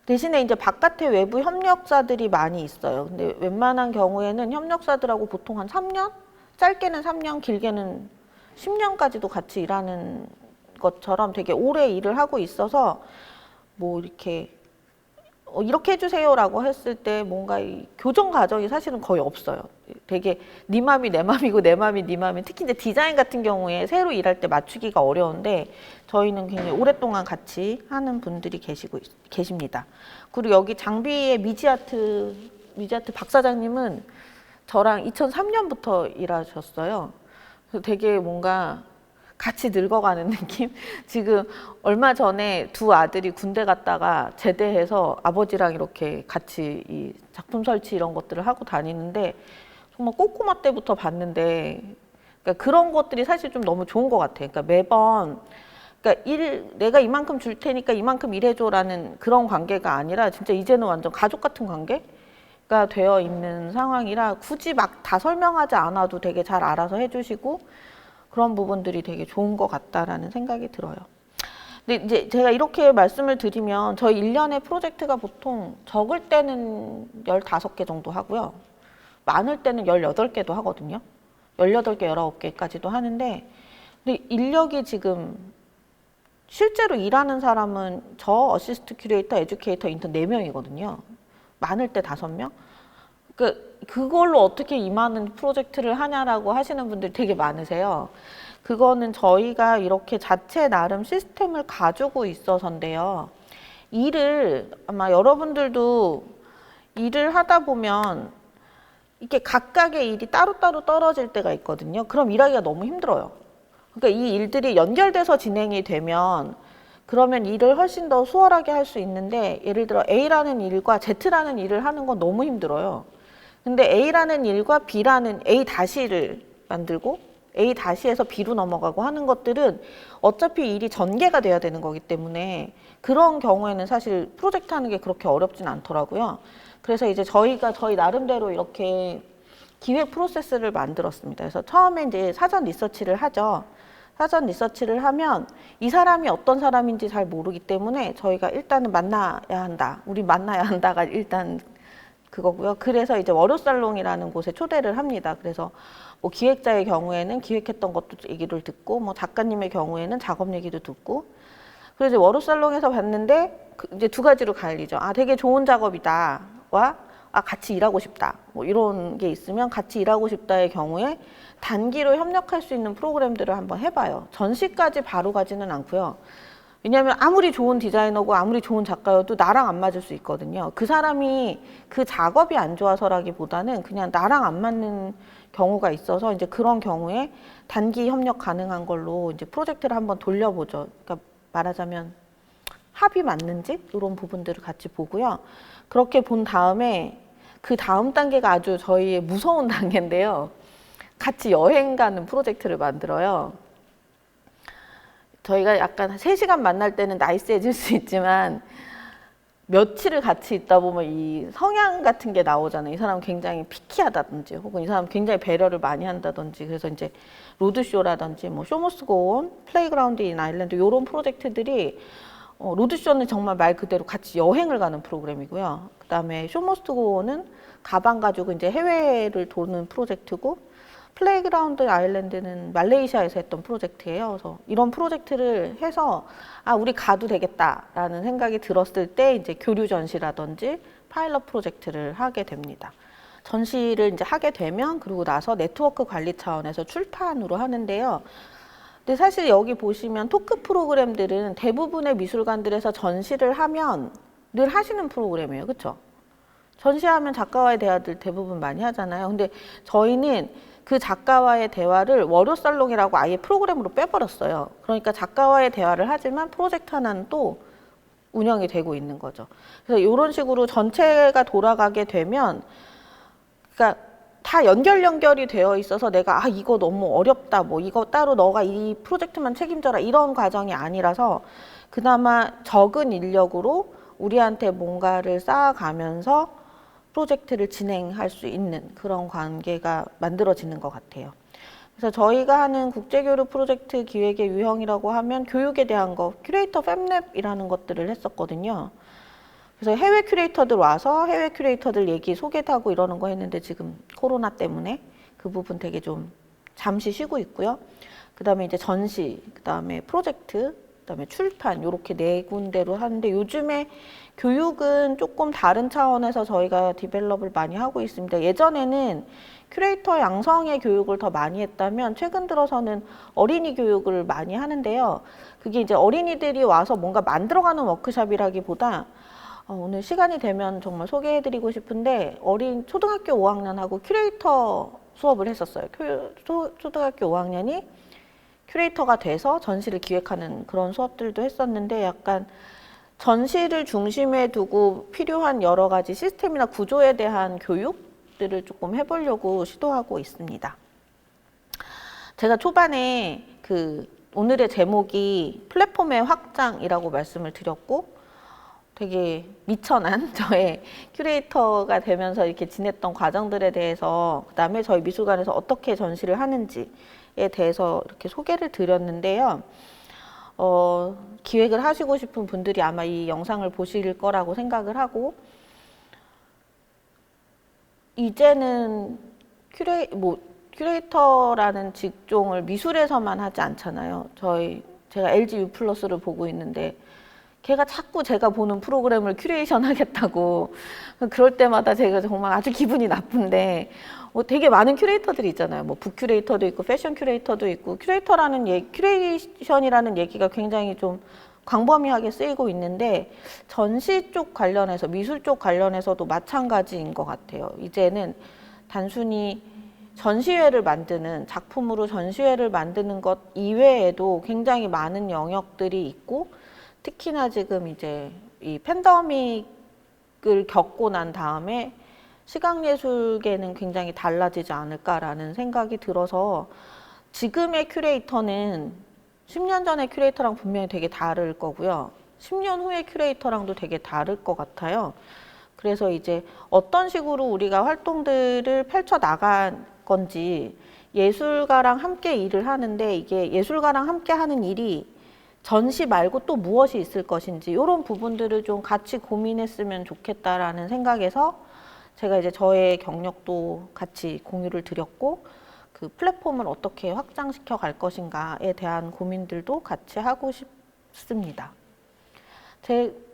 대신에 이제 바깥에 외부 협력사들이 많이 있어요. 근데 웬만한 경우에는 협력사들하고 보통 한 3년? 짧게는 3년, 길게는 10년까지도 같이 일하는 것처럼 되게 오래 일을 하고 있어서 뭐 이렇게 해주세요라고 했을 때 뭔가 이 교정 과정이 사실은 거의 없어요. 되게 네 맘이 내 맘이고 내 맘이 네 맘이, 특히 이제 디자인 같은 경우에 새로 일할 때 맞추기가 어려운데 저희는 굉장히 오랫동안 같이 하는 분들이 계십니다. 그리고 여기 장비의 미지아트 박 사장님은 저랑 2003년부터 일하셨어요. 그래서 되게 뭔가 같이 늙어가는 느낌? 지금 얼마 전에 두 아들이 군대 갔다가 제대해서 아버지랑 이렇게 같이 이 작품 설치 이런 것들을 하고 다니는데 정말 꼬꼬마 때부터 봤는데, 그러니까 그런 것들이 사실 좀 너무 좋은 것 같아요. 그러니까 매번 그러니까 내가 이만큼 줄 테니까 이만큼 일해줘라는 그런 관계가 아니라 진짜 이제는 완전 가족 같은 관계가 되어 있는 상황이라 굳이 막 다 설명하지 않아도 되게 잘 알아서 해주시고 그런 부분들이 되게 좋은 것 같다라는 생각이 들어요. 근데 이제 제가 이렇게 말씀을 드리면 저희 1년에 프로젝트가 보통 적을 때는 15개 정도 하고요. 많을 때는 18개도 하거든요. 18개, 19개까지도 하는데, 근데 인력이 지금 실제로 일하는 사람은 저 어시스트 큐레이터, 에듀케이터, 인턴 4명이거든요. 많을 때 5명? 그걸로 어떻게 이 많은 프로젝트를 하냐라고 하시는 분들이 되게 많으세요. 그거는 저희가 이렇게 자체 나름 시스템을 가지고 있어서인데요. 아마 여러분들도 일을 하다 보면 이게 각각의 일이 따로따로 떨어질 때가 있거든요. 그럼 일하기가 너무 힘들어요. 그러니까 이 일들이 연결돼서 진행이 되면 그러면 일을 훨씬 더 수월하게 할 수 있는데, 예를 들어 A라는 일과 Z라는 일을 하는 건 너무 힘들어요. 근데 A라는 일과 B라는 A-를 만들고 A-에서 B로 넘어가고 하는 것들은 어차피 일이 전개가 돼야 되는 거기 때문에 그런 경우에는 사실 프로젝트 하는 게 그렇게 어렵진 않더라고요. 그래서 이제 저희 나름대로 이렇게 기획 프로세스를 만들었습니다. 그래서 처음에 이제 사전 리서치를 하죠. 사전 리서치를 하면 이 사람이 어떤 사람인지 잘 모르기 때문에 저희가 일단은 만나야 한다. 우리 만나야 한다가 일단 그거고요. 그래서 이제 월요살롱이라는 곳에 초대를 합니다. 그래서 뭐 기획자의 경우에는 기획했던 것도 얘기를 듣고, 뭐 작가님의 경우에는 작업 얘기도 듣고, 그래서 이제 월요살롱에서 봤는데 이제 두 가지로 갈리죠. 아, 되게 좋은 작업이다. 같이 일하고 싶다. 뭐 이런 게 있으면 같이 일하고 싶다의 경우에 단기로 협력할 수 있는 프로그램들을 한번 해봐요. 전시까지 바로 가지는 않고요. 왜냐하면 아무리 좋은 디자이너고 아무리 좋은 작가여도 나랑 안 맞을 수 있거든요. 그 사람이 그 작업이 안 좋아서라기보다는 그냥 나랑 안 맞는 경우가 있어서 이제 그런 경우에 단기 협력 가능한 걸로 이제 프로젝트를 한번 돌려보죠. 그러니까 말하자면 합이 맞는지 이런 부분들을 같이 보고요. 그렇게 본 다음에 그 다음 단계가 아주 저희의 무서운 단계인데요. 같이 여행 가는 프로젝트를 만들어요. 저희가 약간 3시간 만날 때는 나이스해질 수 있지만 며칠을 같이 있다 보면 이 성향 같은 게 나오잖아요. 이 사람은 굉장히 피키하다든지 혹은 이 사람은 굉장히 배려를 많이 한다든지. 그래서 이제 로드쇼라든지 뭐 쇼머스 고온, 플레이그라운드 인 아일랜드 이런 프로젝트들이 로드쇼는 정말 말 그대로 같이 여행을 가는 프로그램이고요. 그 다음에 쇼머스 고온은 가방 가지고 이제 해외를 도는 프로젝트고, 플레이그라운드 아일랜드는 말레이시아에서 했던 프로젝트예요. 그래서 이런 프로젝트를 해서 우리 가도 되겠다라는 생각이 들었을 때 이제 교류 전시라든지 파일럿 프로젝트를 하게 됩니다. 전시를 이제 하게 되면 그러고 나서 네트워크 관리 차원에서 출판으로 하는데요. 근데 사실 여기 보시면 토크 프로그램들은 대부분의 미술관들에서 전시를 하면 늘 하시는 프로그램이에요. 그렇죠? 전시하면 작가와의 대화들 대부분 많이 하잖아요. 근데 저희는 그 작가와의 대화를 월요살롱이라고 아예 프로그램으로 빼버렸어요. 그러니까 작가와의 대화를 하지만 프로젝트 하나는 또 운영이 되고 있는 거죠. 그래서 이런 식으로 전체가 돌아가게 되면, 그러니까 다 연결이 되어 있어서 내가 이거 너무 어렵다, 뭐 이거 따로 너가 이 프로젝트만 책임져라 이런 과정이 아니라서 그나마 적은 인력으로 우리한테 뭔가를 쌓아가면서 프로젝트를 진행할 수 있는 그런 관계가 만들어지는 것 같아요. 그래서 저희가 하는 국제교류 프로젝트 기획의 유형이라고 하면 교육에 대한 거, 큐레이터 팹랩이라는 것들을 했었거든요. 그래서 해외 큐레이터들 와서 해외 큐레이터들 얘기 소개하고 이러는 거 했는데 지금 코로나 때문에 그 부분 되게 좀 잠시 쉬고 있고요. 그 다음에 이제 전시, 그 다음에 프로젝트, 그다음에 출판 이렇게 네 군데로 하는데 요즘에 교육은 조금 다른 차원에서 저희가 디벨롭을 많이 하고 있습니다. 예전에는 큐레이터 양성의 교육을 더 많이 했다면 최근 들어서는 어린이 교육을 많이 하는데요. 그게 이제 어린이들이 와서 뭔가 만들어가는 워크숍이라기보다 오늘 시간이 되면 정말 소개해드리고 싶은데 초등학교 5학년하고 큐레이터 수업을 했었어요. 초등학교 5학년이 큐레이터가 돼서 전시를 기획하는 그런 수업들도 했었는데 약간 전시를 중심에 두고 필요한 여러 가지 시스템이나 구조에 대한 교육들을 조금 해보려고 시도하고 있습니다. 제가 초반에 오늘의 제목이 플랫폼의 확장이라고 말씀을 드렸고 되게 미천한 저의 큐레이터가 되면서 이렇게 지냈던 과정들에 대해서 그다음에 저희 미술관에서 어떻게 전시를 하는지에 대해서 이렇게 소개를 드렸는데요. 기획을 하시고 싶은 분들이 아마 이 영상을 보실 거라고 생각을 하고 이제는 큐레이터라는 직종을 미술에서만 하지 않잖아요. 제가 LG U+를 보고 있는데 걔가 자꾸 제가 보는 프로그램을 큐레이션 하겠다고 그럴 때마다 제가 정말 아주 기분이 나쁜데 되게 많은 큐레이터들이 있잖아요. 뭐 북 큐레이터도 있고 패션 큐레이터도 있고 큐레이션이라는 얘기가 굉장히 좀 광범위하게 쓰이고 있는데 전시 쪽 관련해서 미술 쪽 관련해서도 마찬가지인 것 같아요. 이제는 단순히 전시회를 만드는 작품으로 전시회를 만드는 것 이외에도 굉장히 많은 영역들이 있고 특히나 지금 이제 이 팬데믹을 겪고 난 다음에 시각예술계는 굉장히 달라지지 않을까라는 생각이 들어서 지금의 큐레이터는 10년 전의 큐레이터랑 분명히 되게 다를 거고요. 10년 후의 큐레이터랑도 되게 다를 것 같아요. 그래서 이제 어떤 식으로 우리가 활동들을 펼쳐 나갈 건지 예술가랑 함께 일을 하는데 이게 예술가랑 함께 하는 일이 전시 말고 또 무엇이 있을 것인지 이런 부분들을 좀 같이 고민했으면 좋겠다라는 생각에서 제가 이제 저의 경력도 같이 공유를 드렸고 그 플랫폼을 어떻게 확장시켜 갈 것인가에 대한 고민들도 같이 하고 싶습니다.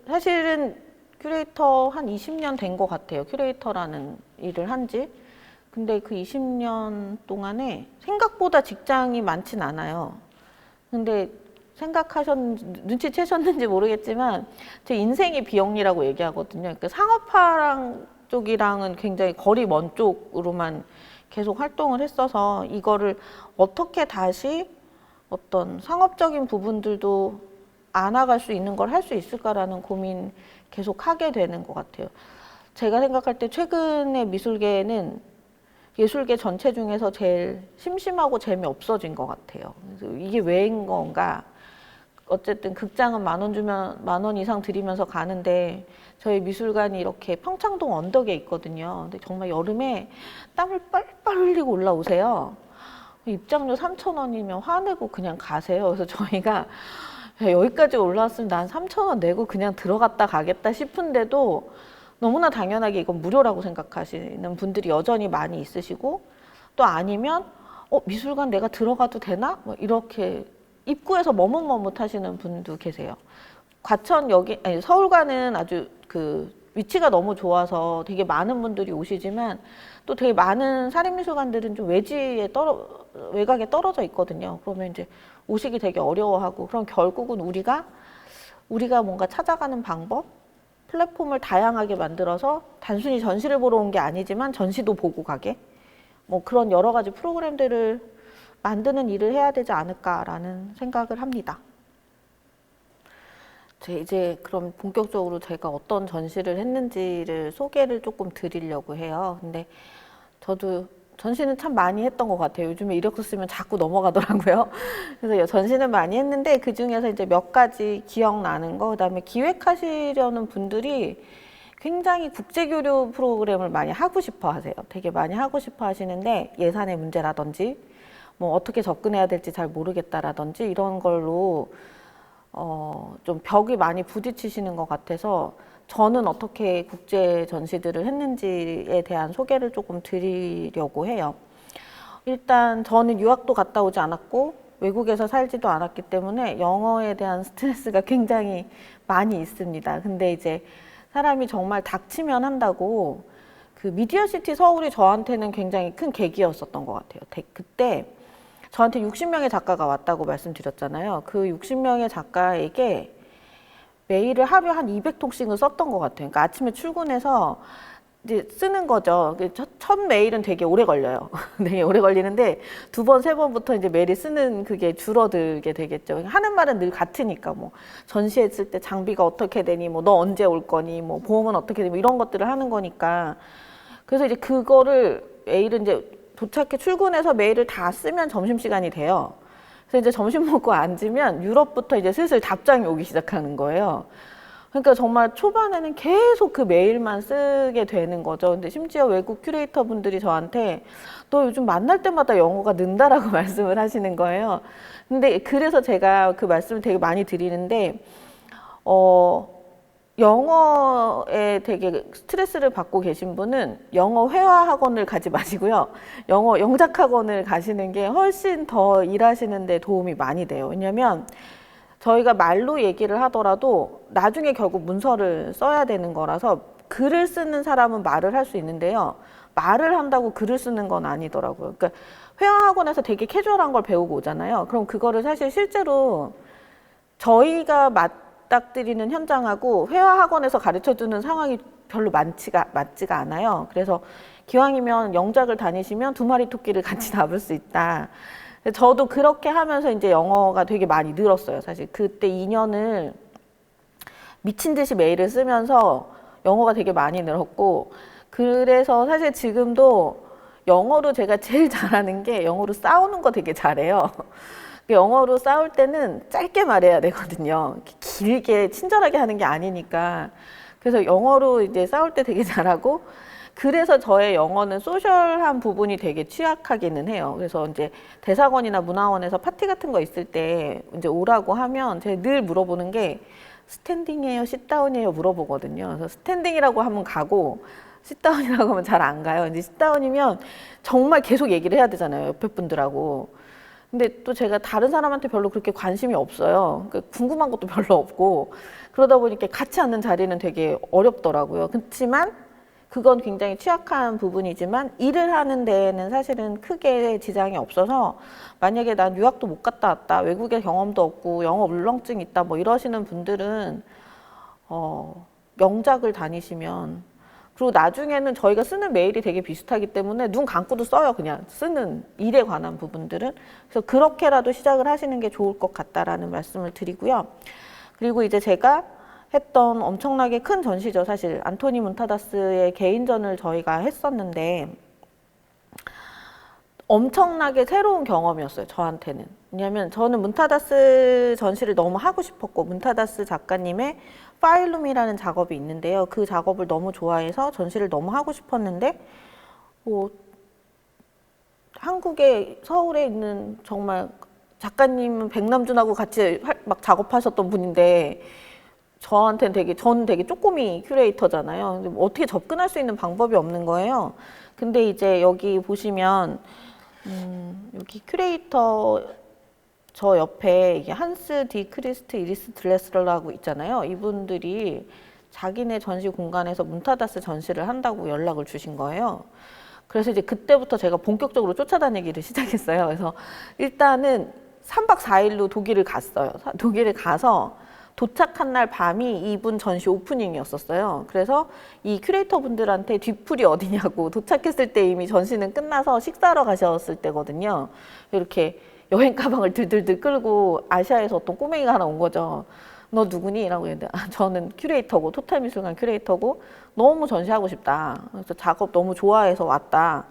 사실은 큐레이터 한 20년 된 것 같아요. 큐레이터라는 일을 한 지. 근데 그 20년 동안에 생각보다 직장이 많진 않아요. 근데 눈치채셨는지 모르겠지만 제 인생이 비영리라고 얘기하거든요. 그러니까 상업화랑 쪽이랑은 굉장히 거리 먼 쪽으로만 계속 활동을 했어서 이거를 어떻게 다시 어떤 상업적인 부분들도 안아갈 수 있는 걸 할 수 있을까라는 고민 계속 하게 되는 것 같아요. 제가 생각할 때 최근의 미술계는 예술계 전체 중에서 제일 심심하고 재미없어진 것 같아요. 그래서 이게 왜인 건가? 어쨌든 극장은 10,000원 주면 10,000원 이상 들이면서 가는데 저희 미술관이 이렇게 평창동 언덕에 있거든요. 근데 정말 여름에 땀을 빨빨 흘리고 올라오세요. 입장료 3,000원이면 화내고 그냥 가세요. 그래서 저희가 여기까지 올라왔으면 난 3,000원 내고 그냥 들어갔다 가겠다 싶은데도 너무나 당연하게 이건 무료라고 생각하시는 분들이 여전히 많이 있으시고 또 아니면 미술관 내가 들어가도 되나? 뭐 이렇게 입구에서 머뭇머뭇 하시는 분도 계세요. 서울관은 아주 위치가 너무 좋아서 되게 많은 분들이 오시지만 또 되게 많은 사립미술관들은 좀 외곽에 떨어져 있거든요. 그러면 이제 오시기 되게 어려워하고 그럼 결국은 우리가 뭔가 찾아가는 방법, 플랫폼을 다양하게 만들어서 단순히 전시를 보러 온 게 아니지만 전시도 보고 가게 뭐 그런 여러 가지 프로그램들을 만드는 일을 해야 되지 않을까라는 생각을 합니다. 이제 그럼 본격적으로 제가 어떤 전시를 했는지를 소개를 조금 드리려고 해요. 근데 저도 전시는 참 많이 했던 것 같아요. 요즘에 이력서 쓰면 자꾸 넘어가더라고요. 그래서 전시는 많이 했는데 그 중에서 이제 몇 가지 기억나는 거, 그다음에 기획하시려는 분들이 굉장히 국제교류 프로그램을 많이 하고 싶어 하세요. 되게 많이 하고 싶어 하시는데 예산의 문제라든지 뭐 어떻게 접근해야 될지 잘 모르겠다라든지 이런 걸로 좀 벽이 많이 부딪히시는 것 같아서 저는 어떻게 국제 전시들을 했는지에 대한 소개를 조금 드리려고 해요. 일단 저는 유학도 갔다 오지 않았고 외국에서 살지도 않았기 때문에 영어에 대한 스트레스가 굉장히 많이 있습니다. 근데 이제 사람이 정말 닥치면 한다고 그 미디어시티 서울이 저한테는 굉장히 큰 계기였었던 것 같아요. 그때 저한테 60명의 작가가 왔다고 말씀드렸잖아요. 그 60명의 작가에게 메일을 하루에 한 200통씩은 썼던 것 같아요. 그러니까 아침에 출근해서 이제 쓰는 거죠. 첫 메일은 되게 오래 걸려요. 되게 오래 걸리는데 두 번, 세 번부터 이제 메일을 쓰는 그게 줄어들게 되겠죠. 하는 말은 늘 같으니까 뭐 전시했을 때 장비가 어떻게 되니, 뭐 너 언제 올 거니, 뭐 보험은 어떻게 되니, 뭐 이런 것들을 하는 거니까. 그래서 이제 그거를 메일은 이제 도착해 출근해서 메일을 다 쓰면 점심시간이 돼요. 그래서 이제 점심 먹고 앉으면 유럽부터 이제 슬슬 답장이 오기 시작하는 거예요. 그러니까 정말 초반에는 계속 그 메일만 쓰게 되는 거죠. 근데 심지어 외국 큐레이터 분들이 저한테 너 요즘 만날 때마다 영어가 는다라고 말씀을 하시는 거예요. 근데 그래서 제가 그 말씀을 되게 많이 드리는데, 영어에 되게 스트레스를 받고 계신 분은 영어 회화 학원을 가지 마시고요. 영어 영작 학원을 가시는 게 훨씬 더 일하시는 데 도움이 많이 돼요. 왜냐면 저희가 말로 얘기를 하더라도 나중에 결국 문서를 써야 되는 거라서 글을 쓰는 사람은 말을 할 수 있는데요. 말을 한다고 글을 쓰는 건 아니더라고요. 그러니까 회화학원에서 되게 캐주얼한 걸 배우고 오잖아요. 그럼 그거를 사실 실제로 저희가 맞닥뜨리는 현장하고 회화학원에서 가르쳐주는 상황이 별로 맞지가 않아요. 그래서 기왕이면 영작을 다니시면 두 마리 토끼를 같이 잡을 수 있다. 저도 그렇게 하면서 이제 영어가 되게 많이 늘었어요. 사실 그때 2년을 미친 듯이 메일을 쓰면서 영어가 되게 많이 늘었고, 그래서 사실 지금도 영어로 제가 제일 잘하는 게 영어로 싸우는 거 되게 잘해요. 영어로 싸울 때는 짧게 말해야 되거든요. 길게 친절하게 하는 게 아니니까. 그래서 영어로 이제 싸울 때 되게 잘하고, 그래서 저의 영어는 소셜한 부분이 되게 취약하기는 해요. 그래서 이제 대사관이나 문화원에서 파티 같은 거 있을 때 이제 오라고 하면 제가 늘 물어보는 게 스탠딩이에요, 싯다운이에요 물어보거든요. 그래서 스탠딩이라고 하면 가고 싯다운이라고 하면 잘 안 가요. 이제 싯다운이면 정말 계속 얘기를 해야 되잖아요, 옆에 분들하고. 근데 또 제가 다른 사람한테 별로 그렇게 관심이 없어요. 그러니까 궁금한 것도 별로 없고, 그러다 보니까 같이 앉는 자리는 되게 어렵더라고요. 그렇지만 그건 굉장히 취약한 부분이지만 일을 하는 데에는 사실은 크게 지장이 없어서, 만약에 난 유학도 못 갔다 왔다, 외국에 경험도 없고 영어 울렁증 있다 뭐 이러시는 분들은 명작을 다니시면, 그리고 나중에는 저희가 쓰는 메일이 되게 비슷하기 때문에 눈 감고도 써요. 그냥 쓰는 일에 관한 부분들은. 그래서 그렇게라도 시작을 하시는 게 좋을 것 같다라는 말씀을 드리고요. 그리고 이제 제가 했던 엄청나게 큰 전시죠. 사실 안토니 문타다스의 개인전을 저희가 했었는데 엄청나게 새로운 경험이었어요, 저한테는. 왜냐하면 저는 문타다스 전시를 너무 하고 싶었고, 문타다스 작가님의 파일룸이라는 작업이 있는데요. 그 작업을 너무 좋아해서 전시를 너무 하고 싶었는데, 한국에, 서울에 있는 정말 작가님은 백남준하고 같이 막 작업하셨던 분인데, 저는 되게 쪼꼬미 큐레이터잖아요. 근데 뭐 어떻게 접근할 수 있는 방법이 없는 거예요. 근데 이제 여기 보시면, 여기 큐레이터 저 옆에 이게 한스 디 크리스트 이리스 드레스러라고 있잖아요. 이분들이 자기네 전시 공간에서 문타다스 전시를 한다고 연락을 주신 거예요. 그래서 이제 그때부터 제가 본격적으로 쫓아다니기를 시작했어요. 그래서 일단은 3박 4일로 독일을 갔어요. 독일을 가서 도착한 날 밤이 이분 전시 오프닝이었었어요. 그래서 이 큐레이터 분들한테 뒤풀이 어디냐고, 도착했을 때 이미 전시는 끝나서 식사하러 가셨을 때거든요. 이렇게 여행 가방을 들들들 끌고 아시아에서 어떤 꼬맹이가 하나 온 거죠. 너 누구니? 라고 했는데, 저는 큐레이터고, 토탈미술관 큐레이터고, 너무 전시하고 싶다. 그래서 작업 너무 좋아해서 왔다.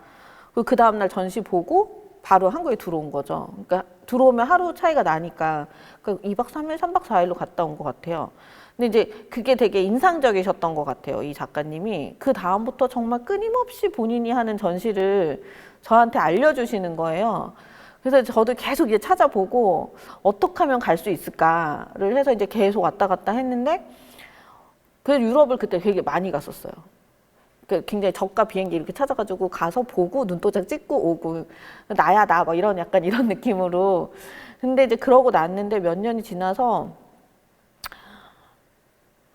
그리고 그 다음날 전시 보고 바로 한국에 들어온 거죠. 그러니까 들어오면 하루 차이가 나니까 2박 3일, 3박 4일로 갔다 온 것 같아요. 근데 이제 그게 되게 인상적이셨던 것 같아요, 이 작가님이. 그 다음부터 정말 끊임없이 본인이 하는 전시를 저한테 알려주시는 거예요. 그래서 저도 계속 이제 찾아보고 어떻게 하면 갈 수 있을까를 해서 이제 계속 왔다 갔다 했는데, 그래서 유럽을 그때 되게 많이 갔었어요. 굉장히 저가 비행기 이렇게 찾아가지고 가서 보고 눈도장 찍고 오고 나야 나 막 이런 약간 이런 느낌으로. 근데 이제 그러고 났는데 몇 년이 지나서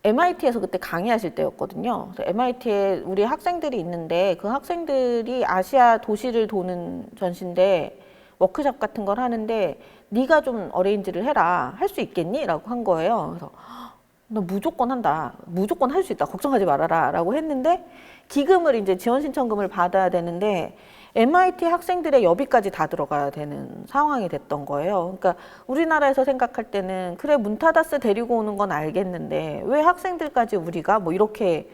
MIT에서 그때 강의하실 때였거든요. 그래서 MIT에 우리 학생들이 있는데 그 학생들이 아시아 도시를 도는 전시인데 워크숍 같은 걸 하는데 네가 좀 어레인지를 해라. 할 수 있겠니? 라고 한 거예요. 그래서 나 무조건 한다. 무조건 할 수 있다. 걱정하지 말아라. 라고 했는데 기금을 이제 지원 신청금을 받아야 되는데 MIT 학생들의 여비까지 다 들어가야 되는 상황이 됐던 거예요. 그러니까 우리나라에서 생각할 때는 그래 문타다스 데리고 오는 건 알겠는데 왜 학생들까지 우리가 뭐 이렇게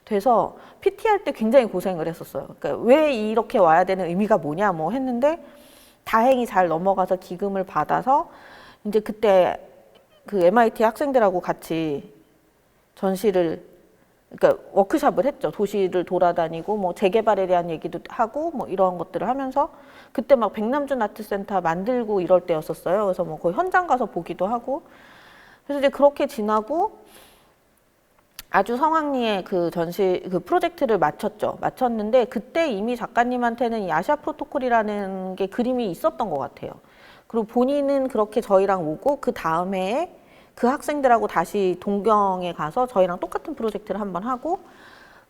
돼서 PT 할 때 굉장히 고생을 했었어요. 그러니까 왜 이렇게 와야 되는 의미가 뭐냐 뭐 했는데 다행히 잘 넘어가서 기금을 받아서 이제 그때 그 MIT 학생들하고 같이 전시를 그러니까 워크숍을 했죠. 도시를 돌아다니고 뭐 재개발에 대한 얘기도 하고 뭐 이런 것들을 하면서 그때 막 백남준 아트센터 만들고 이럴 때였었어요. 그래서 뭐 거의 현장 가서 보기도 하고 그래서 이제 그렇게 지나고 아주 성황리에 그 전시 그 프로젝트를 마쳤죠. 마쳤는데 그때 이미 작가님한테는 이 아시아 프로토콜이라는 게 그림이 있었던 것 같아요. 그리고 본인은 그렇게 저희랑 오고 그 다음에 그 학생들하고 다시 동경에 가서 저희랑 똑같은 프로젝트를 한번 하고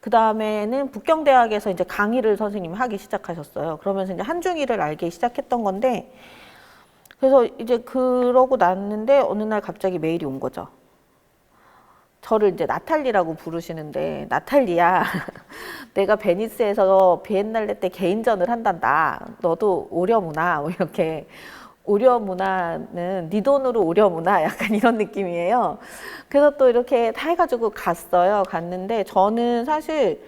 그 다음에는 북경대학에서 이제 강의를 선생님이 하기 시작하셨어요. 그러면서 이제 한중일을 알기 시작했던 건데 그래서 이제 그러고 났는데 어느 날 갑자기 메일이 온 거죠. 저를 이제 나탈리라고 부르시는데 나탈리야 내가 베니스에서 비엔날레 때 개인전을 한단다. 너도 오려무나 뭐 이렇게 오려무나는 네 돈으로 오려무나 약간 이런 느낌이에요. 그래서 또 이렇게 다 해가지고 갔어요. 갔는데 저는 사실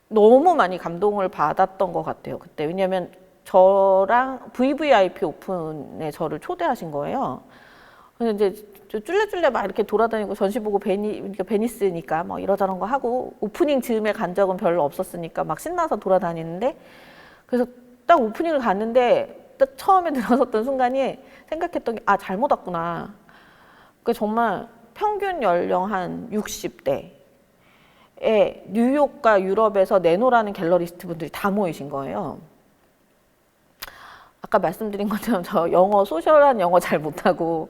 너무 많이 감동을 받았던 것 같아요. 그때 왜냐하면 저랑 VVIP 오픈에 저를 초대하신 거예요. 그래서 이제 쫄래쫄래 막 이렇게 돌아다니고 전시 보고 베니스니까 뭐 이러저런 거 하고 오프닝 즈음에 간 적은 별로 없었으니까 막 신나서 돌아다니는데 그래서 딱 오프닝을 갔는데 딱 처음에 들어섰던 순간이 생각했던 게 아 잘못 왔구나. 그 정말 평균 연령 한 60대에 뉴욕과 유럽에서 내노라는 갤러리스트 분들이 다 모이신 거예요. 아까 말씀드린 것처럼 저 영어 소셜한 영어 잘 못하고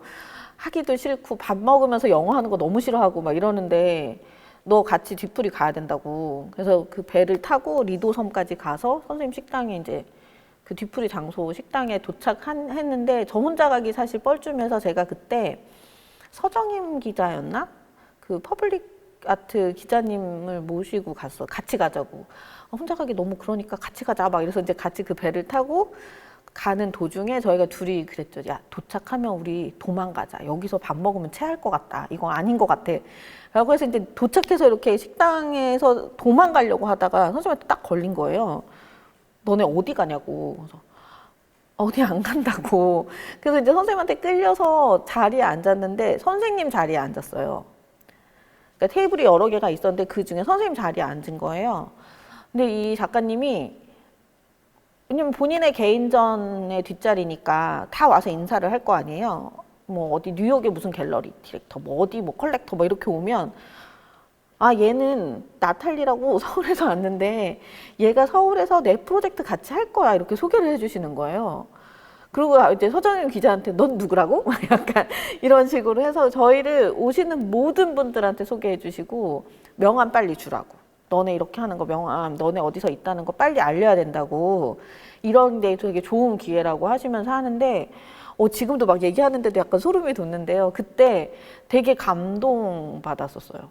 하기도 싫고 밥 먹으면서 영어 하는 거 너무 싫어하고 막 이러는데 너 같이 뒤풀이 가야 된다고. 그래서 그 배를 타고 리도 섬까지 가서 선생님 식당에 이제 그 뒤풀이 장소 식당에 도착했는데 저 혼자 가기 사실 뻘쭘해서 제가 그때 서정임 기자였나? 그 퍼블릭 아트 기자님을 모시고 갔어. 같이 가자고. 혼자 가기 너무 그러니까 같이 가자. 막 이래서 이제 같이 그 배를 타고 가는 도중에 저희가 둘이 그랬죠. 야, 도착하면 우리 도망가자. 여기서 밥 먹으면 체할 것 같다. 이건 아닌 것 같아. 라고 해서 이제 도착해서 이렇게 식당에서 도망가려고 하다가 선생님한테 딱 걸린 거예요. 너네 어디 가냐고. 그래서 어디 안 간다고. 그래서 이제 선생님한테 끌려서 자리에 앉았는데 선생님 자리에 앉았어요. 그러니까 테이블이 여러 개가 있었는데 그 중에 선생님 자리에 앉은 거예요. 근데 이 작가님이 왜냐면 본인의 개인전의 뒷자리니까 다 와서 인사를 할 거 아니에요. 뭐 어디 뉴욕의 무슨 갤러리 디렉터, 뭐 어디 뭐 컬렉터 뭐 이렇게 오면 아 얘는 나탈리라고 서울에서 왔는데 얘가 서울에서 내 프로젝트 같이 할 거야 이렇게 소개를 해주시는 거예요. 그리고 이제 서정임 기자한테 넌 누구라고? 약간 이런 식으로 해서 저희를 오시는 모든 분들한테 소개해 주시고 명함 빨리 주라고. 너네 이렇게 하는 거 명함, 너네 어디서 있다는 거 빨리 알려야 된다고. 이런 데 되게 좋은 기회라고 하시면서 하는데 지금도 막 얘기하는데도 약간 소름이 돋는데요. 그때 되게 감동받았었어요.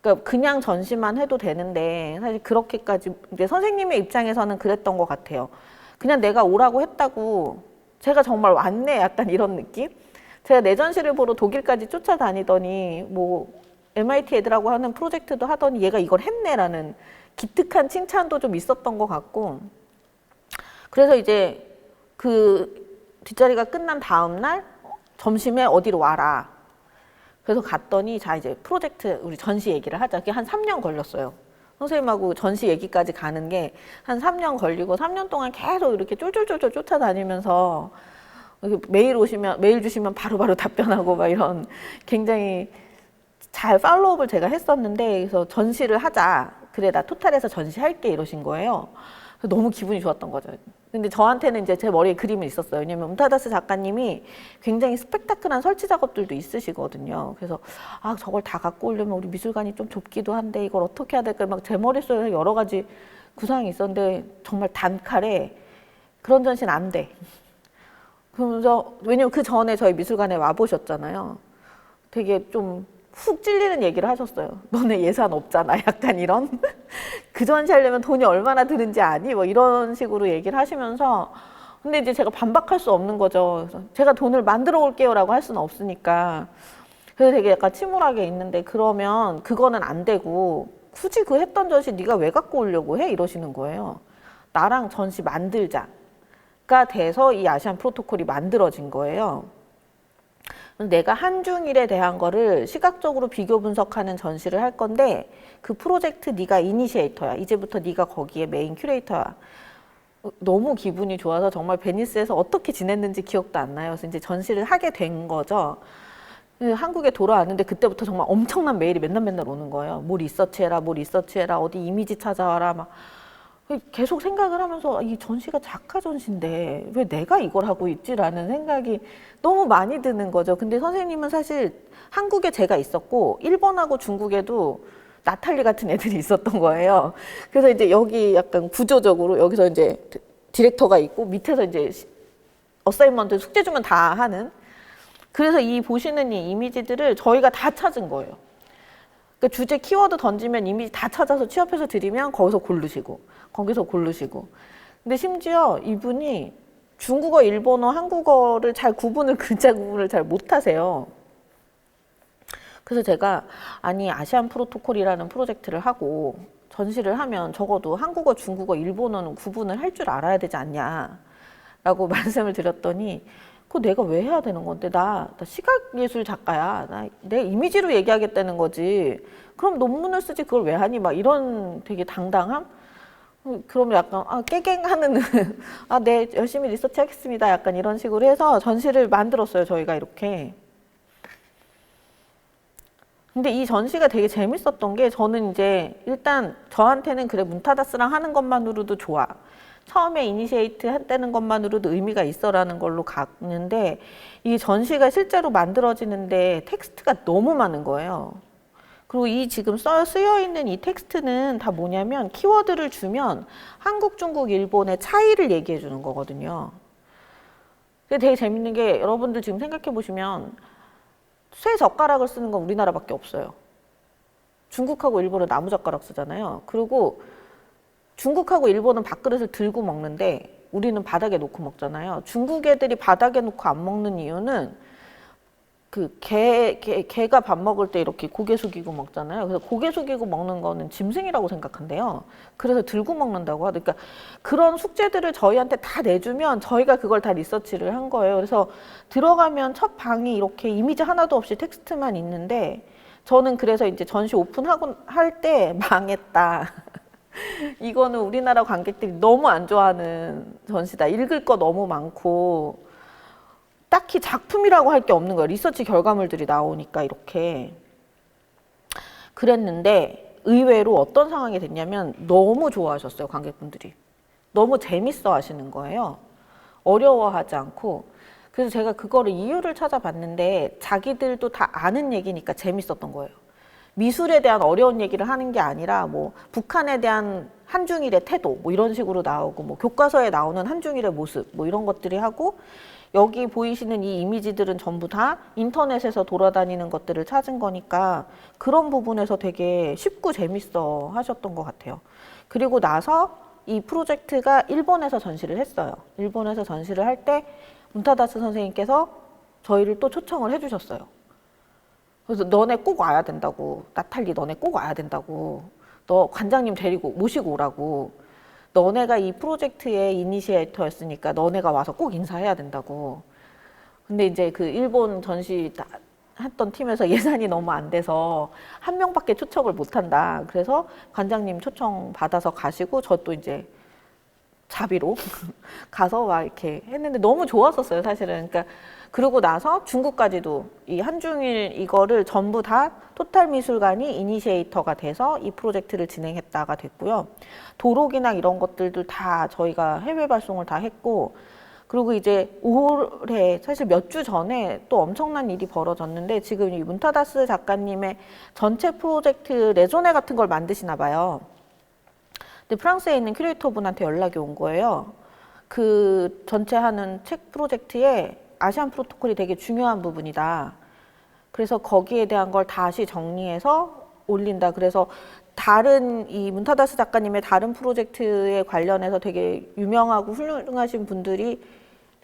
그러니까 그냥 전시만 해도 되는데 사실 그렇게까지 이제 선생님의 입장에서는 그랬던 것 같아요. 그냥 내가 오라고 했다고 제가 정말 왔네 약간 이런 느낌? 제가 내 전시를 보러 독일까지 쫓아다니더니 뭐 MIT 애들하고 하는 프로젝트도 하더니 얘가 이걸 했네라는 기특한 칭찬도 좀 있었던 것 같고 그래서 이제 그 뒷자리가 끝난 다음 날 점심에 어디로 와라. 그래서 갔더니 자 이제 프로젝트 우리 전시 얘기를 하자. 그게 한 3년 걸렸어요. 선생님하고 전시 얘기까지 가는 게 한 3년 걸리고 3년 동안 계속 이렇게 쫄쫄쫄쫄 쫓아다니면서 메일 주시면 바로바로 답변하고 막 이런 굉장히 잘 팔로우업을 제가 했었는데 그래서 전시를 하자. 그래 나 토탈에서 전시할게 이러신 거예요. 너무 기분이 좋았던 거죠. 근데 저한테는 이제 제 머리에 그림이 있었어요. 왜냐면 문타다스 작가님이 굉장히 스펙타클한 설치 작업들도 있으시거든요. 그래서 아 저걸 다 갖고 오려면 우리 미술관이 좀 좁기도 한데 이걸 어떻게 해야 될까 막 제 머릿속에 여러 가지 구상이 있었는데 정말 단칼에 그런 전시는 안 돼. 그러면서 왜냐면 그 전에 저희 미술관에 와 보셨잖아요. 되게 좀 훅 찔리는 얘기를 하셨어요. 너네 예산 없잖아. 약간 이런. 그 전시하려면 돈이 얼마나 드는지 아니? 뭐 이런 식으로 얘기를 하시면서 근데 이제 제가 반박할 수 없는 거죠. 그래서 제가 돈을 만들어 올게요 라고 할 수는 없으니까. 그래서 되게 약간 침울하게 있는데 그러면 그거는 안 되고 굳이 그 했던 전시 네가 왜 갖고 오려고 해? 이러시는 거예요. 나랑 전시 만들자가 돼서 이 아시안 프로토콜이 만들어진 거예요. 내가 한중일에 대한 거를 시각적으로 비교 분석하는 전시를 할 건데 그 프로젝트 네가 이니시에이터야. 이제부터 네가 거기에 메인 큐레이터야. 너무 기분이 좋아서 정말 베니스에서 어떻게 지냈는지 기억도 안 나요. 그래서 이제 전시를 하게 된 거죠. 한국에 돌아왔는데 그때부터 정말 엄청난 메일이 맨날 오는 거예요. 뭘 리서치해라, 뭘 리서치해라, 어디 이미지 찾아와라 막. 계속 생각을 하면서 이 전시가 작가 전시인데 왜 내가 이걸 하고 있지라는 생각이 너무 많이 드는 거죠. 근데 선생님은 사실 한국에 제가 있었고 일본하고 중국에도 나탈리 같은 애들이 있었던 거예요. 그래서 이제 여기 약간 구조적으로 여기서 이제 디렉터가 있고 밑에서 이제 어사이먼트 숙제 주면 다 하는. 그래서 이 보시는 이 이미지들을 저희가 다 찾은 거예요. 그러니까 주제 키워드 던지면 이미지 다 찾아서 취업해서 드리면 거기서 고르시고 거기서 고르시고. 근데 심지어 이분이 중국어, 일본어, 한국어를 잘 구분을 글자 구분을 잘 못하세요. 그래서 제가 아니 아시안 프로토콜이라는 프로젝트를 하고 전시를 하면 적어도 한국어, 중국어, 일본어는 구분을 할 줄 알아야 되지 않냐라고 말씀을 드렸더니 그거 내가 왜 해야 되는 건데 나 시각예술 작가야. 내 이미지로 얘기하겠다는 거지. 그럼 논문을 쓰지 그걸 왜 하니? 막 이런 되게 당당함? 그러면 약간 깨갱하는 네 열심히 리서치 하겠습니다. 약간 이런 식으로 해서 전시를 만들었어요. 저희가 이렇게. 근데 이 전시가 되게 재밌었던 게 저는 이제 일단 저한테는 그래 문타다스랑 하는 것만으로도 좋아. 처음에 이니시에이트 했다는 것만으로도 의미가 있어라는 걸로 갔는데 이 전시가 실제로 만들어지는데 텍스트가 너무 많은 거예요. 그리고 이 지금 쓰여 있는 이 텍스트는 다 뭐냐면 키워드를 주면 한국, 중국, 일본의 차이를 얘기해 주는 거거든요. 근데 되게 재밌는 게 여러분들 지금 생각해 보시면 쇠 젓가락을 쓰는 건 우리나라밖에 없어요. 중국하고 일본은 나무 젓가락 쓰잖아요. 그리고 중국하고 일본은 밥그릇을 들고 먹는데 우리는 바닥에 놓고 먹잖아요. 중국 애들이 바닥에 놓고 안 먹는 이유는 그 개가 밥 먹을 때 이렇게 고개 숙이고 먹잖아요. 그래서 고개 숙이고 먹는 거는 짐승이라고 생각한대요. 그래서 들고 먹는다고 하더라고요. 그러니까 그런 숙제들을 저희한테 다 내주면 저희가 그걸 다 리서치를 한 거예요. 그래서 들어가면 첫 방이 이렇게 이미지 하나도 없이 텍스트만 있는데 저는 그래서 이제 전시 오픈하고 할 때 망했다. 이거는 우리나라 관객들이 너무 안 좋아하는 전시다. 읽을 거 너무 많고 딱히 작품이라고 할 게 없는 거예요. 리서치 결과물들이 나오니까 이렇게. 그랬는데 의외로 어떤 상황이 됐냐면 너무 좋아하셨어요. 관객분들이. 너무 재밌어 하시는 거예요. 어려워하지 않고. 그래서 제가 그거를 이유를 찾아봤는데 자기들도 다 아는 얘기니까 재밌었던 거예요. 미술에 대한 어려운 얘기를 하는 게 아니라 뭐 북한에 대한 한중일의 태도 뭐 이런 식으로 나오고 뭐 교과서에 나오는 한중일의 모습 뭐 이런 것들이 하고 여기 보이시는 이 이미지들은 전부 다 인터넷에서 돌아다니는 것들을 찾은 거니까 그런 부분에서 되게 쉽고 재밌어 하셨던 것 같아요. 그리고 나서 이 프로젝트가 일본에서 전시를 했어요. 일본에서 전시를 할 때 문타다스 선생님께서 저희를 또 초청을 해주셨어요. 그래서 너네 꼭 와야 된다고. 나탈리 너네 꼭 와야 된다고. 너 관장님 데리고 모시고 오라고. 너네가 이 프로젝트의 이니시에이터였으니까 너네가 와서 꼭 인사해야 된다고. 근데 이제 그 일본 전시 했던 팀에서 예산이 너무 안 돼서 한 명밖에 초청을 못 한다. 그래서 관장님 초청 받아서 가시고 저 또 이제 자비로 가서 막 이렇게 했는데 너무 좋았었어요, 사실은. 그러니까 그러고 나서 중국까지도 이 한중일 이거를 전부 다 토탈미술관이 이니시에이터가 돼서 이 프로젝트를 진행했다가 됐고요. 도록이나 이런 것들도 다 저희가 해외 발송을 다 했고, 그리고 이제 올해 사실 몇 주 전에 또 엄청난 일이 벌어졌는데, 지금 이 문타다스 작가님의 전체 프로젝트 레조네 같은 걸 만드시나 봐요. 근데 프랑스에 있는 큐레이터 분한테 연락이 온 거예요. 그 전체 하는 책 프로젝트에 아시안 프로토콜이 되게 중요한 부분이다. 그래서 거기에 대한 걸 다시 정리해서 올린다. 그래서 다른 이 문타다스 작가님의 다른 프로젝트에 관련해서 되게 유명하고 훌륭하신 분들이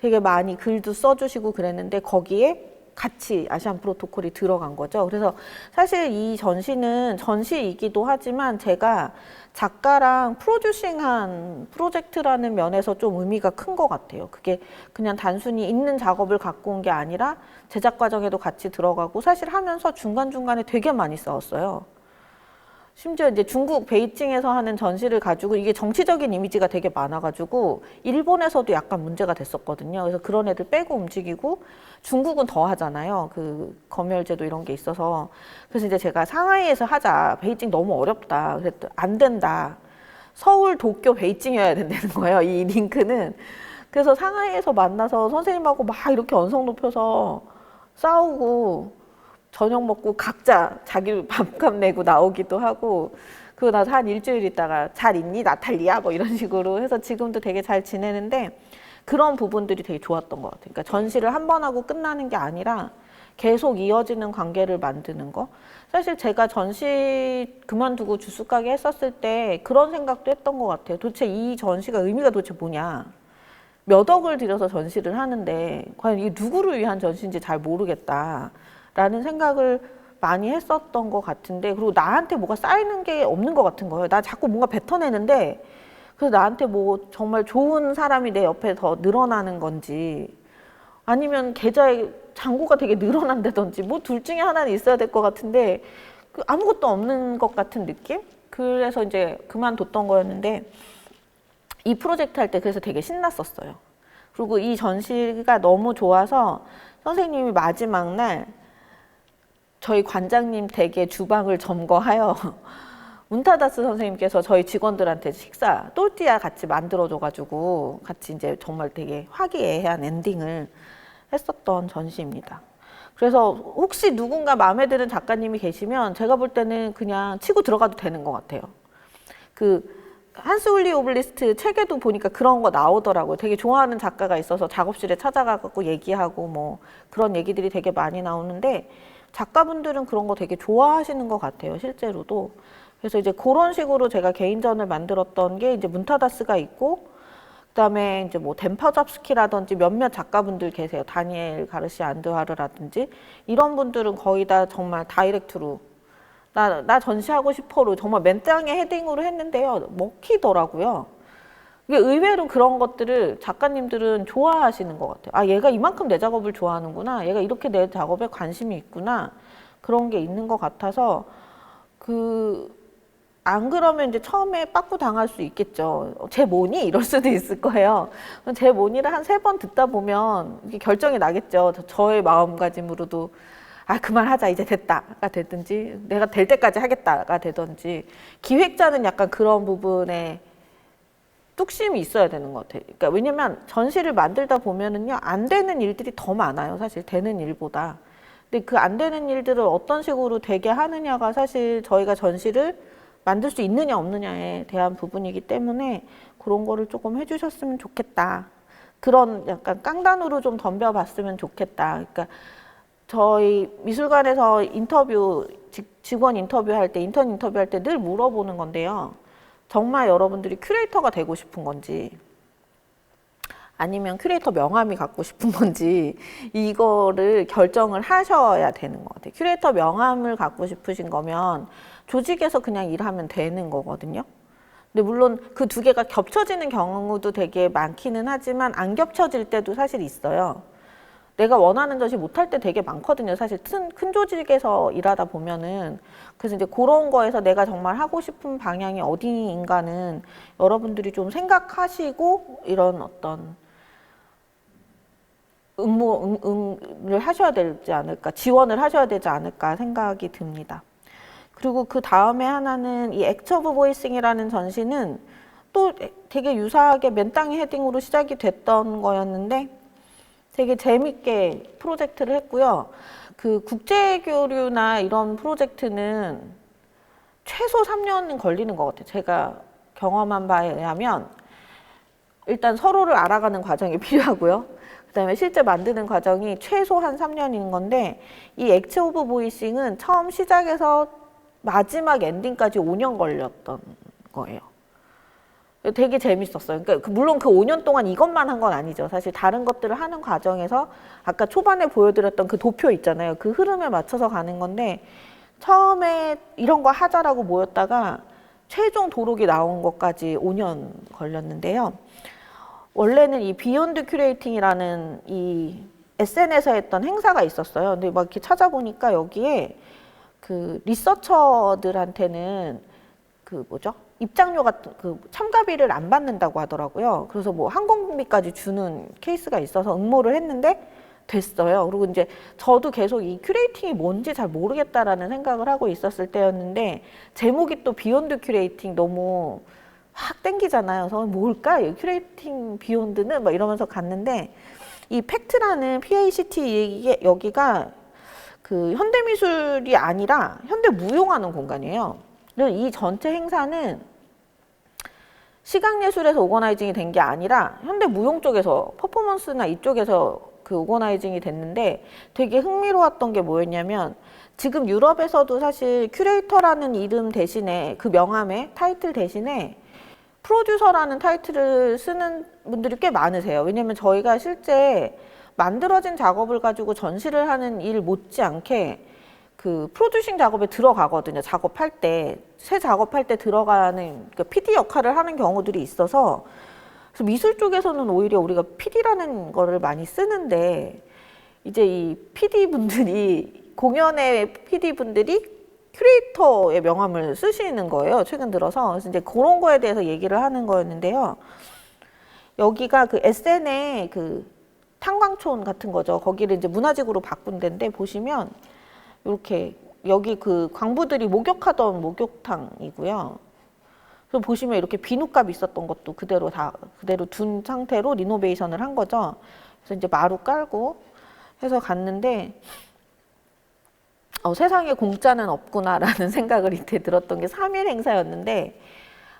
되게 많이 글도 써주시고 그랬는데 거기에 같이 아시안 프로토콜이 들어간 거죠. 그래서 사실 이 전시는 전시이기도 하지만 제가 작가랑 프로듀싱한 프로젝트라는 면에서 좀 의미가 큰 것 같아요. 그게 그냥 단순히 있는 작업을 갖고 온 게 아니라 제작 과정에도 같이 들어가고, 사실 하면서 중간중간에 되게 많이 싸웠어요. 심지어 이제 중국 베이징에서 하는 전시를 가지고 이게 정치적인 이미지가 되게 많아가지고 일본에서도 약간 문제가 됐었거든요. 그래서 그런 애들 빼고 움직이고, 중국은 더 하잖아요. 그 검열제도 이런 게 있어서. 그래서 이제 제가 상하이에서 하자. 베이징 너무 어렵다. 그랬더니 안 된다. 서울, 도쿄, 베이징이어야 된다는 거예요, 이 링크는. 그래서 상하이에서 만나서 선생님하고 막 이렇게 언성 높여서 싸우고, 저녁 먹고 각자 자기 밥값 내고 나오기도 하고, 그러고 나서 한 일주일 있다가 잘 있니 나탈리아 뭐 이런 식으로 해서 지금도 되게 잘 지내는데, 그런 부분들이 되게 좋았던 것 같아요. 그러니까 전시를 한 번 하고 끝나는 게 아니라 계속 이어지는 관계를 만드는 거. 사실 제가 전시 그만두고 주스 가게 했었을 때 그런 생각도 했던 것 같아요. 도대체 이 전시가 의미가 도대체 뭐냐. 몇 억을 들여서 전시를 하는데 과연 이게 누구를 위한 전시인지 잘 모르겠다 라는 생각을 많이 했었던 것 같은데, 그리고 나한테 뭐가 쌓이는 게 없는 것 같은 거예요. 나 자꾸 뭔가 뱉어내는데 그래서 나한테 뭐 정말 좋은 사람이 내 옆에 더 늘어나는 건지, 아니면 계좌에 잔고가 되게 늘어난다든지, 뭐 둘 중에 하나는 있어야 될 것 같은데 아무것도 없는 것 같은 느낌? 그래서 이제 그만뒀던 거였는데, 이 프로젝트 할 때 그래서 되게 신났었어요. 그리고 이 전시가 너무 좋아서 선생님이 마지막 날 저희 관장님 댁의 주방을 점거하여 문타다스 선생님께서 저희 직원들한테 식사 또르띠아 같이 만들어줘가지고 같이 이제 정말 되게 화기애애한 엔딩을 했었던 전시입니다. 그래서 혹시 누군가 마음에 드는 작가님이 계시면 제가 볼 때는 그냥 치고 들어가도 되는 것 같아요. 그 한스 울리 오블리스트 책에도 보니까 그런 거 나오더라고요. 되게 좋아하는 작가가 있어서 작업실에 찾아가고 얘기하고 뭐 그런 얘기들이 되게 많이 나오는데, 작가분들은 그런 거 되게 좋아하시는 것 같아요, 실제로도. 그래서 이제 그런 식으로 제가 개인전을 만들었던 게 이제 문타다스가 있고, 그다음에 이제 뭐 덴파잡스키라든지 몇몇 작가분들 계세요. 다니엘 가르시아 안드와르라든지 이런 분들은 거의 다 정말 다이렉트로 나 전시하고 싶어로 정말 맨땅에 헤딩으로 했는데요, 먹히더라고요. 이게 의외로 그런 것들을 작가님들은 좋아하시는 것 같아요. 아, 얘가 이만큼 내 작업을 좋아하는구나, 얘가 이렇게 내 작업에 관심이 있구나, 그런 게 있는 것 같아서 안 그러면 이제 처음에 빠꾸 당할 수 있겠죠. 쟤 뭐니? 이럴 수도 있을 거예요. 쟤 뭐니를 한 3번 듣다 보면 이게 결정이 나겠죠. 저의 마음가짐으로도 아, 그만하자, 이제 됐다가 되든지, 내가 될 때까지 하겠다가 되든지. 기획자는 약간 그런 부분에 뚝심이 있어야 되는 것 같아요. 그러니까 왜냐면 전시를 만들다 보면은요, 안 되는 일들이 더 많아요, 사실 되는 일보다. 근데 그 안 되는 일들을 어떤 식으로 되게 하느냐가 사실 저희가 전시를 만들 수 있느냐 없느냐에 대한 부분이기 때문에 그런 거를 조금 해주셨으면 좋겠다. 그런 약간 깡단으로 좀 덤벼봤으면 좋겠다. 그러니까 저희 미술관에서 직원 인터뷰할 때, 인턴 인터뷰할 때 늘 물어보는 건데요. 정말 여러분들이 큐레이터가 되고 싶은 건지, 아니면 큐레이터 명함이 갖고 싶은 건지, 이거를 결정을 하셔야 되는 것 같아요. 큐레이터 명함을 갖고 싶으신 거면 조직에서 그냥 일하면 되는 거거든요. 근데 물론 그 두 개가 겹쳐지는 경우도 되게 많기는 하지만 안 겹쳐질 때도 사실 있어요. 내가 원하는 것이 못할 때 되게 많거든요. 사실 큰 조직에서 일하다 보면은. 그래서 이제 그런 거에서 내가 정말 하고 싶은 방향이 어디인가는 여러분들이 좀 생각하시고 이런 어떤 응모를 하셔야 되지 않을까, 지원을 하셔야 되지 않을까 생각이 듭니다. 그리고 그 다음에 하나는 이 액트 오브 보이싱이라는 전시는 또 되게 유사하게 맨땅에 헤딩으로 시작이 됐던 거였는데 되게 재밌게 프로젝트를 했고요. 그 국제교류나 이런 프로젝트는 최소 3년은 걸리는 것 같아요. 제가 경험한 바에 의하면 일단 서로를 알아가는 과정이 필요하고요. 그다음에 실제 만드는 과정이 최소 한 3년인 건데 이 액트 오브 보이싱은 처음 시작해서 마지막 엔딩까지 5년 걸렸던 거예요. 되게 재밌었어요. 그러니까 물론 그 5년 동안 이것만 한 건 아니죠. 사실 다른 것들을 하는 과정에서 아까 초반에 보여드렸던 그 도표 있잖아요. 그 흐름에 맞춰서 가는 건데 처음에 이런 거 하자라고 모였다가 최종 도록이 나온 것까지 5년 걸렸는데요. 원래는 이 비욘드 큐레이팅이라는 이 SNS에서 했던 행사가 있었어요. 근데 막 이렇게 찾아보니까 여기에 그 리서처들한테는 그 뭐죠? 입장료 같은 그 참가비를 안 받는다고 하더라고요. 그래서 뭐 항공비까지 주는 케이스가 있어서 응모를 했는데 됐어요. 그리고 이제 저도 계속 이 큐레이팅이 뭔지 잘 모르겠다라는 생각을 하고 있었을 때였는데 제목이 또 비욘드 큐레이팅 너무 확 땡기잖아요. 그래서 뭘까? 큐레이팅 비욘드는 막 이러면서 갔는데 이 팩트라는 PACT 여기가 그 현대미술이 아니라 현대무용하는 공간이에요. 이 전체 행사는 시각예술에서 오거나이징이 된 게 아니라 현대무용 쪽에서 퍼포먼스나 이쪽에서 그 오거나이징이 됐는데 되게 흥미로웠던 게 뭐였냐면 지금 유럽에서도 사실 큐레이터라는 이름 대신에 그 명함에 타이틀 대신에 프로듀서라는 타이틀을 쓰는 분들이 꽤 많으세요. 왜냐면 저희가 실제 만들어진 작업을 가지고 전시를 하는 일 못지않게 그 프로듀싱 작업에 들어가거든요. 작업할 때, 새 작업할 때 들어가는 그 PD 역할을 하는 경우들이 있어서 그래서 미술 쪽에서는 오히려 우리가 PD라는 거를 많이 쓰는데 이제 이 PD분들이 공연의 PD분들이 큐레이터의 명함을 쓰시는 거예요. 최근 들어서. 그래서 이제 그런 거에 대해서 얘기를 하는 거였는데요. 여기가 그 SN의 그 탄광촌 같은 거죠. 거기를 이제 문화직으로 바꾼 데인데 보시면 이렇게 여기 그 광부들이 목욕하던 목욕탕이고요. 그래서 보시면 이렇게 비누값 있었던 것도 그대로 둔 상태로 리노베이션을 한 거죠. 그래서 이제 마루 깔고 해서 갔는데 세상에 공짜는 없구나라는 생각을 이때 들었던 게 3일 행사였는데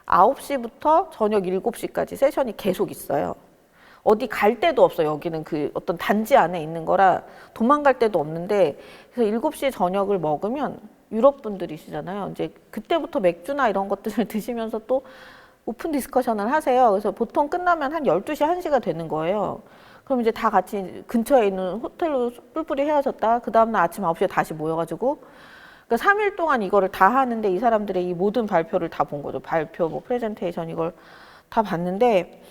9시부터 저녁 7시까지 세션이 계속 있어요. 어디 갈 데도 없어요. 여기는 그 어떤 단지 안에 있는 거라 도망갈 데도 없는데 그래서 7시 저녁을 먹으면 유럽 분들이시잖아요. 이제 그때부터 맥주나 이런 것들을 드시면서 또 오픈 디스커션을 하세요. 그래서 보통 끝나면 한 12시, 1시가 되는 거예요. 그럼 이제 다 같이 근처에 있는 호텔로 뿔뿔이 헤어졌다. 그 다음날 아침 9시에 다시 모여가지고 그러니까 3일 동안 이거를 다 하는데 이 사람들의 이 모든 발표를 다 본 거죠. 발표, 뭐 프레젠테이션 이걸 다 봤는데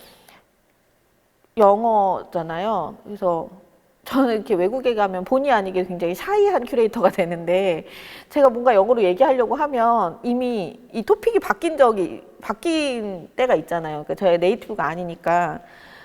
영어잖아요. 그래서 저는 이렇게 외국에 가면 본의 아니게 굉장히 샤이한 큐레이터가 되는데 제가 뭔가 영어로 얘기하려고 하면 이미 이 토픽이 바뀐 때가 있잖아요. 그러니까 저의 네이티브가 아니니까.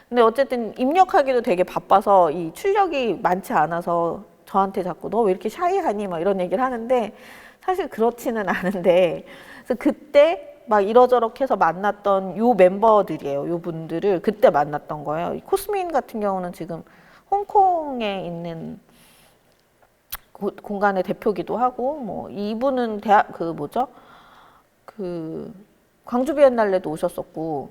근데 어쨌든 입력하기도 되게 바빠서 이 출력이 많지 않아서 저한테 자꾸 너 왜 이렇게 샤이하니? 막 이런 얘기를 하는데 사실 그렇지는 않은데 그래서 그때 막 이러저렇게 해서 만났던 요 멤버들이에요. 요 분들을 그때 만났던 거예요. 이 코스민 같은 경우는 지금 홍콩에 있는 공간의 대표기도 하고 뭐 이분은 광주 비엔날레도 오셨었고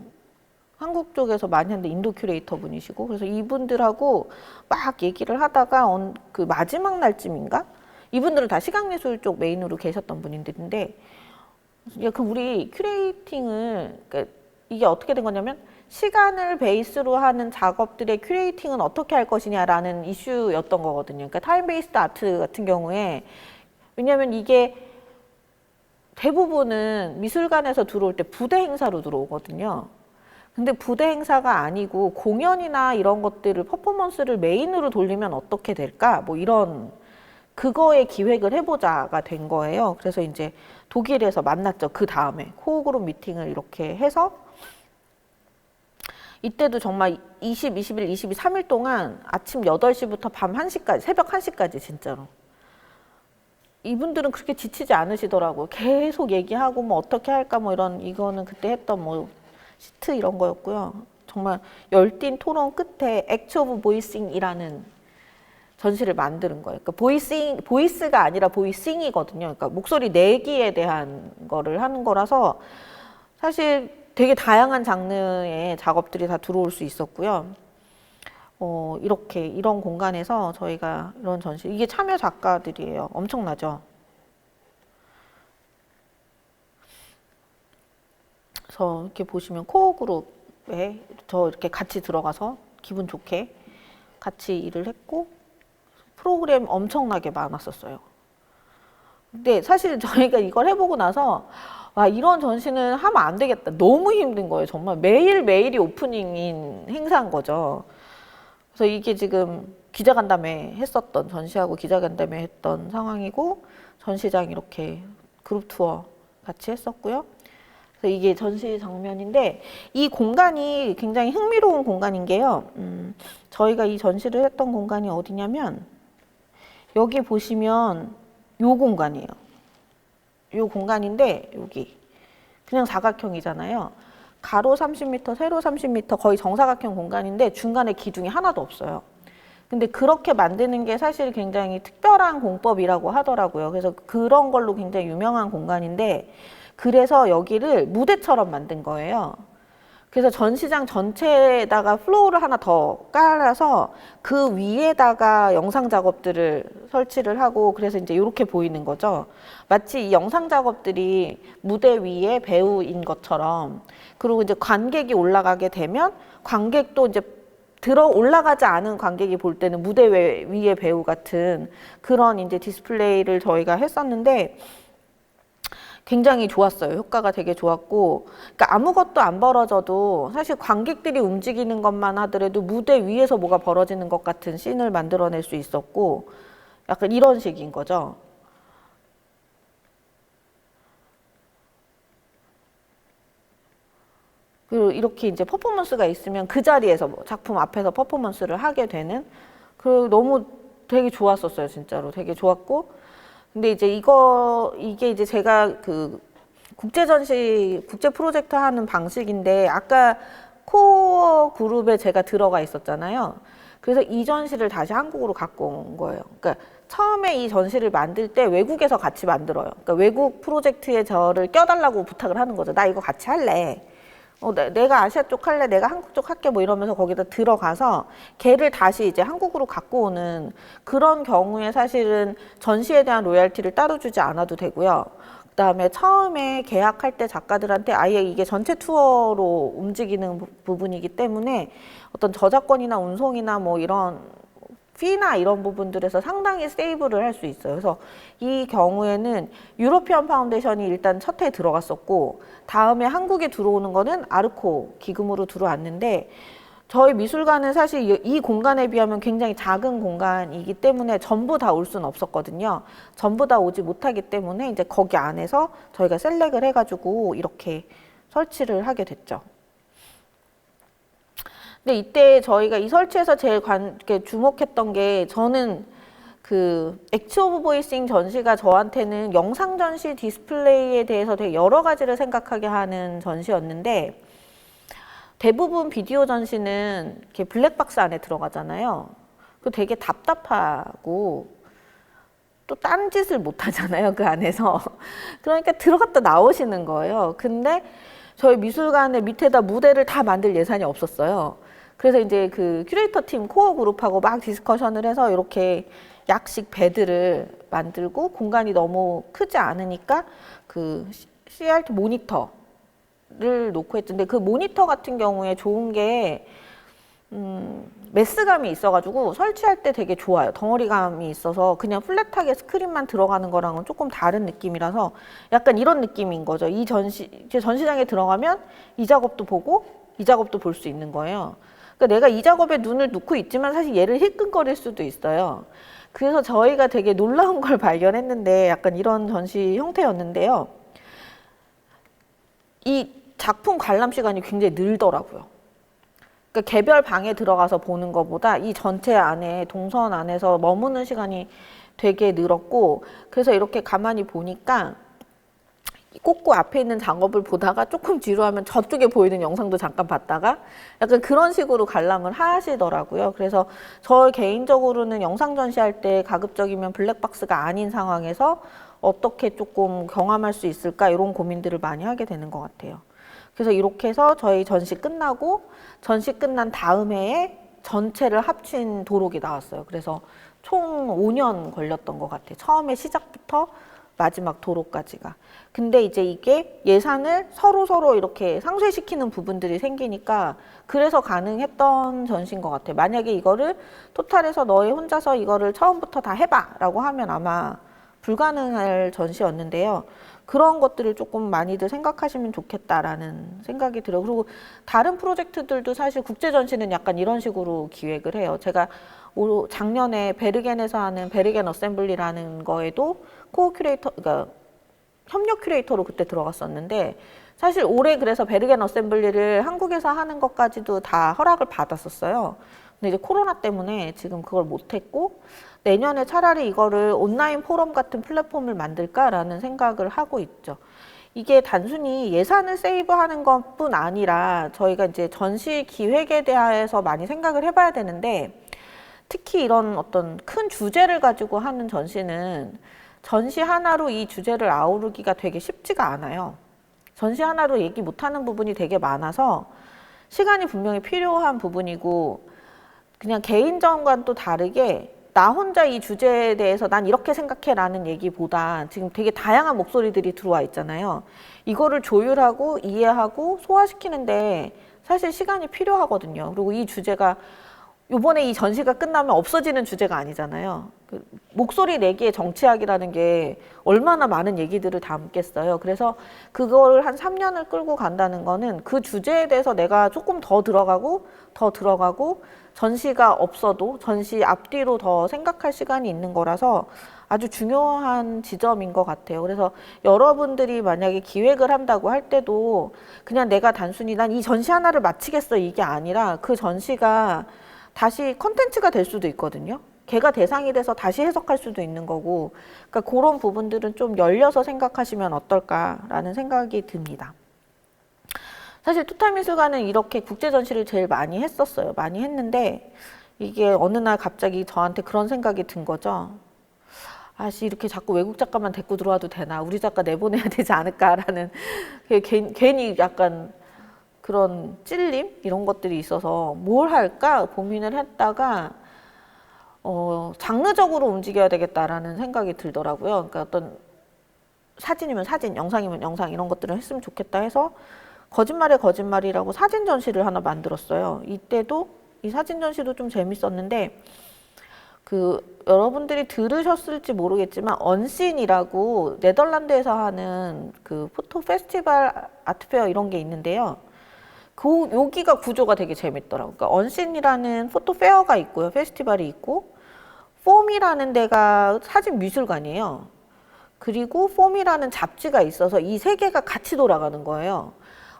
한국 쪽에서 많이 하는데 인도 큐레이터 분이시고 그래서 이분들하고 막 얘기를 하다가 그 마지막 날쯤인가? 이분들은 다 시각예술 쪽 메인으로 계셨던 분들인데 우리 큐레이팅을 그러니까 이게 어떻게 된 거냐면 시간을 베이스로 하는 작업들의 큐레이팅은 어떻게 할 것이냐라는 이슈였던 거거든요. 그러니까 타임 베이스드 아트 같은 경우에 왜냐하면 이게 대부분은 미술관에서 들어올 때 부대 행사로 들어오거든요. 근데 부대 행사가 아니고 공연이나 이런 것들을 퍼포먼스를 메인으로 돌리면 어떻게 될까? 뭐 이런 그거에 기획을 해보자가 된 거예요. 그래서 이제 독일에서 만났죠. 그 다음에 코어 그룹 미팅을 이렇게 해서 이때도 정말 20, 21, 22, 3일 동안 아침 8시부터 밤 1시까지, 새벽 1시까지 진짜로. 이분들은 그렇게 지치지 않으시더라고요. 계속 얘기하고 뭐 어떻게 할까 뭐 이런 이거는 그때 했던 뭐 시트 이런 거였고요. 정말 열띤 토론 끝에 액트 오브 보이싱이라는 전시를 만드는 거예요. 그러니까 보이스가 아니라 보이싱이거든요. 그러니까 목소리 내기에 대한 거를 하는 거라서 사실 되게 다양한 장르의 작업들이 다 들어올 수 있었고요. 이렇게 이런 공간에서 저희가 이런 전시, 이게 참여 작가들이에요. 엄청나죠? 그래서 이렇게 보시면 코어 그룹에 저 이렇게 같이 들어가서 기분 좋게 같이 일을 했고 프로그램 엄청나게 많았었어요. 근데 사실 저희가 이걸 해보고 나서 와, 이런 전시는 하면 안 되겠다. 너무 힘든 거예요. 정말 매일매일이 오프닝인 행사인 거죠. 그래서 이게 지금 기자간담회 했었던, 전시하고 기자간담회 했던 상황이고, 전시장 이렇게 그룹 투어 같이 했었고요. 그래서 이게 전시 장면인데, 이 공간이 굉장히 흥미로운 공간인 게요. 저희가 이 전시를 했던 공간이 어디냐면, 여기 보시면 요 공간이에요. 요 공간인데, 여기. 그냥 사각형이잖아요. 가로 30m, 세로 30m 거의 정사각형 공간인데 중간에 기둥이 하나도 없어요. 근데 그렇게 만드는 게 사실 굉장히 특별한 공법이라고 하더라고요. 그래서 그런 걸로 굉장히 유명한 공간인데 그래서 여기를 무대처럼 만든 거예요. 그래서 전시장 전체에다가 플로어를 하나 더 깔아서 그 위에다가 영상 작업들을 설치를 하고 그래서 이제 이렇게 보이는 거죠. 마치 이 영상 작업들이 무대 위에 배우인 것처럼 그리고 이제 관객이 올라가게 되면 관객도 이제 올라가지 않은 관객이 볼 때는 무대 위에 배우 같은 그런 이제 디스플레이를 저희가 했었는데 굉장히 좋았어요. 효과가 되게 좋았고, 그러니까 아무것도 안 벌어져도 사실 관객들이 움직이는 것만 하더라도 무대 위에서 뭐가 벌어지는 것 같은 씬을 만들어낼 수 있었고, 약간 이런 식인 거죠. 그리고 이렇게 이제 퍼포먼스가 있으면 그 자리에서 뭐 작품 앞에서 퍼포먼스를 하게 되는, 그 너무 되게 좋았었어요. 진짜로 되게 좋았고. 근데 이제 이게 이제 제가 그 국제 프로젝트 하는 방식인데 아까 코어 그룹에 제가 들어가 있었잖아요. 그래서 이 전시를 다시 한국으로 갖고 온 거예요. 그러니까 처음에 이 전시를 만들 때 외국에서 같이 만들어요. 그러니까 외국 프로젝트에 저를 껴달라고 부탁을 하는 거죠. 나 이거 같이 할래. 내가 아시아 쪽 할래, 내가 한국 쪽 할게 뭐 이러면서 거기다 들어가서 걔를 다시 이제 한국으로 갖고 오는 그런 경우에 사실은 전시에 대한 로열티를 따로 주지 않아도 되고요. 그다음에 처음에 계약할 때 작가들한테 아예 이게 전체 투어로 움직이는 부분이기 때문에 어떤 저작권이나 운송이나 뭐 이런 피나 이런 부분들에서 상당히 세이브를 할 수 있어요. 그래서 이 경우에는 유로피언 파운데이션이 일단 첫 해에 들어갔었고 다음에 한국에 들어오는 거는 아르코 기금으로 들어왔는데 저희 미술관은 사실 이 공간에 비하면 굉장히 작은 공간이기 때문에 전부 다 올 수는 없었거든요. 전부 다 오지 못하기 때문에 이제 거기 안에서 저희가 셀렉을 해가지고 이렇게 설치를 하게 됐죠. 근데 이때 저희가 이 설치에서 제일 주목했던 게 저는 그 액트 오브 보이싱 전시가 저한테는 영상 전시 디스플레이에 대해서 되게 여러 가지를 생각하게 하는 전시였는데 대부분 비디오 전시는 이렇게 블랙박스 안에 들어가잖아요. 그 되게 답답하고 또 딴 짓을 못 하잖아요, 그 안에서. 그러니까 들어갔다 나오시는 거예요. 근데 저희 미술관의 밑에다 무대를 다 만들 예산이 없었어요. 그래서 이제 그 큐레이터 팀 코어 그룹하고 막 디스커션을 해서 이렇게 약식 베드를 만들고 공간이 너무 크지 않으니까 그 CRT 모니터를 놓고 했는데 그 모니터 같은 경우에 좋은 게 메스감이 있어가지고 설치할 때 되게 좋아요. 덩어리감이 있어서 그냥 플랫하게 스크린만 들어가는 거랑은 조금 다른 느낌이라서 약간 이런 느낌인 거죠. 전시장에 들어가면 이 작업도 보고 이 작업도 볼 수 있는 거예요. 그러니까 내가 이 작업에 눈을 놓고 있지만 사실 얘를 힐끔거릴 수도 있어요. 그래서 저희가 되게 놀라운 걸 발견했는데 약간 이런 전시 형태였는데요. 이 작품 관람 시간이 굉장히 늘더라고요. 그러니까 개별 방에 들어가서 보는 것보다 이 전체 안에 동선 안에서 머무는 시간이 되게 늘었고, 그래서 이렇게 가만히 보니까 꼭꼭 앞에 있는 작업을 보다가 조금 뒤로 하면 저쪽에 보이는 영상도 잠깐 봤다가 약간 그런 식으로 관람을 하시더라고요. 그래서 저 개인적으로는 영상 전시할 때 가급적이면 블랙박스가 아닌 상황에서 어떻게 조금 경험할 수 있을까 이런 고민들을 많이 하게 되는 것 같아요. 그래서 이렇게 해서 저희 전시 끝나고 전시 끝난 다음 해에 전체를 합친 도록이 나왔어요. 그래서 총 5년 걸렸던 것 같아요. 처음에 시작부터 마지막 도록까지가. 근데 이제 이게 예산을 서로 이렇게 상쇄시키는 부분들이 생기니까 그래서 가능했던 전시인 것 같아요. 만약에 이거를 토탈에서 너희 혼자서 이거를 처음부터 다 해봐 라고 하면 아마 불가능할 전시였는데요. 그런 것들을 조금 많이들 생각하시면 좋겠다라는 생각이 들어요. 그리고 다른 프로젝트들도 사실 국제전시는 약간 이런 식으로 기획을 해요. 제가 작년에 베르겐에서 하는 베르겐 어셈블리라는 거에도 코어 큐레이터, 그러니까 협력 큐레이터로 그때 들어갔었는데 사실 올해 그래서 베르겐 어셈블리를 한국에서 하는 것까지도 다 허락을 받았었어요. 근데 이제 코로나 때문에 지금 그걸 못했고 내년에 차라리 이거를 온라인 포럼 같은 플랫폼을 만들까라는 생각을 하고 있죠. 이게 단순히 예산을 세이브하는 것뿐 아니라 저희가 이제 전시 기획에 대해서 많이 생각을 해봐야 되는데 특히 이런 어떤 큰 주제를 가지고 하는 전시는 전시 하나로 이 주제를 아우르기가 되게 쉽지가 않아요. 전시 하나로 얘기 못하는 부분이 되게 많아서 시간이 분명히 필요한 부분이고 그냥 개인전과는 또 다르게 나 혼자 이 주제에 대해서 난 이렇게 생각해 라는 얘기보다 지금 되게 다양한 목소리들이 들어와 있잖아요. 이거를 조율하고 이해하고 소화시키는데 사실 시간이 필요하거든요. 그리고 이 주제가 요번에 이 전시가 끝나면 없어지는 주제가 아니잖아요. 그 목소리 내기의 정치학이라는 게 얼마나 많은 얘기들을 담겠어요. 그래서 그걸 한 3년을 끌고 간다는 거는 그 주제에 대해서 내가 조금 더 들어가고 전시가 없어도 전시 앞뒤로 더 생각할 시간이 있는 거라서 아주 중요한 지점인 것 같아요. 그래서 여러분들이 만약에 기획을 한다고 할 때도 그냥 내가 단순히 난 이 전시 하나를 마치겠어 이게 아니라 그 전시가 다시 컨텐츠가 될 수도 있거든요. 걔가 대상이 돼서 다시 해석할 수도 있는 거고, 그러니까 그런 부분들은 좀 열려서 생각하시면 어떨까라는 생각이 듭니다. 사실 토탈미술관은 이렇게 국제전시를 제일 많이 했었어요. 많이 했는데 이게 어느 날 갑자기 저한테 그런 생각이 든 거죠. 아씨 이렇게 자꾸 외국 작가만 데리고 들어와도 되나? 우리 작가 내보내야 되지 않을까라는 괜히 약간 그런 찔림 이런 것들이 있어서 뭘 할까 고민을 했다가 장르적으로 움직여야 되겠다라는 생각이 들더라고요. 그러니까 어떤 사진이면 사진, 영상이면 영상 이런 것들을 했으면 좋겠다 해서 거짓말의 거짓말이라고 사진 전시를 하나 만들었어요. 이때도 이 사진 전시도 좀 재밌었는데 여러분들이 들으셨을지 모르겠지만 언씬이라고 네덜란드에서 하는 그 포토 페스티벌 아트페어 이런 게 있는데요. 여기가 구조가 되게 재밌더라고요. 그러니까 언씬이라는 포토 페어가 있고요. 페스티벌이 있고 폼이라는 데가 사진 미술관이에요. 그리고 폼이라는 잡지가 있어서 이 세 개가 같이 돌아가는 거예요.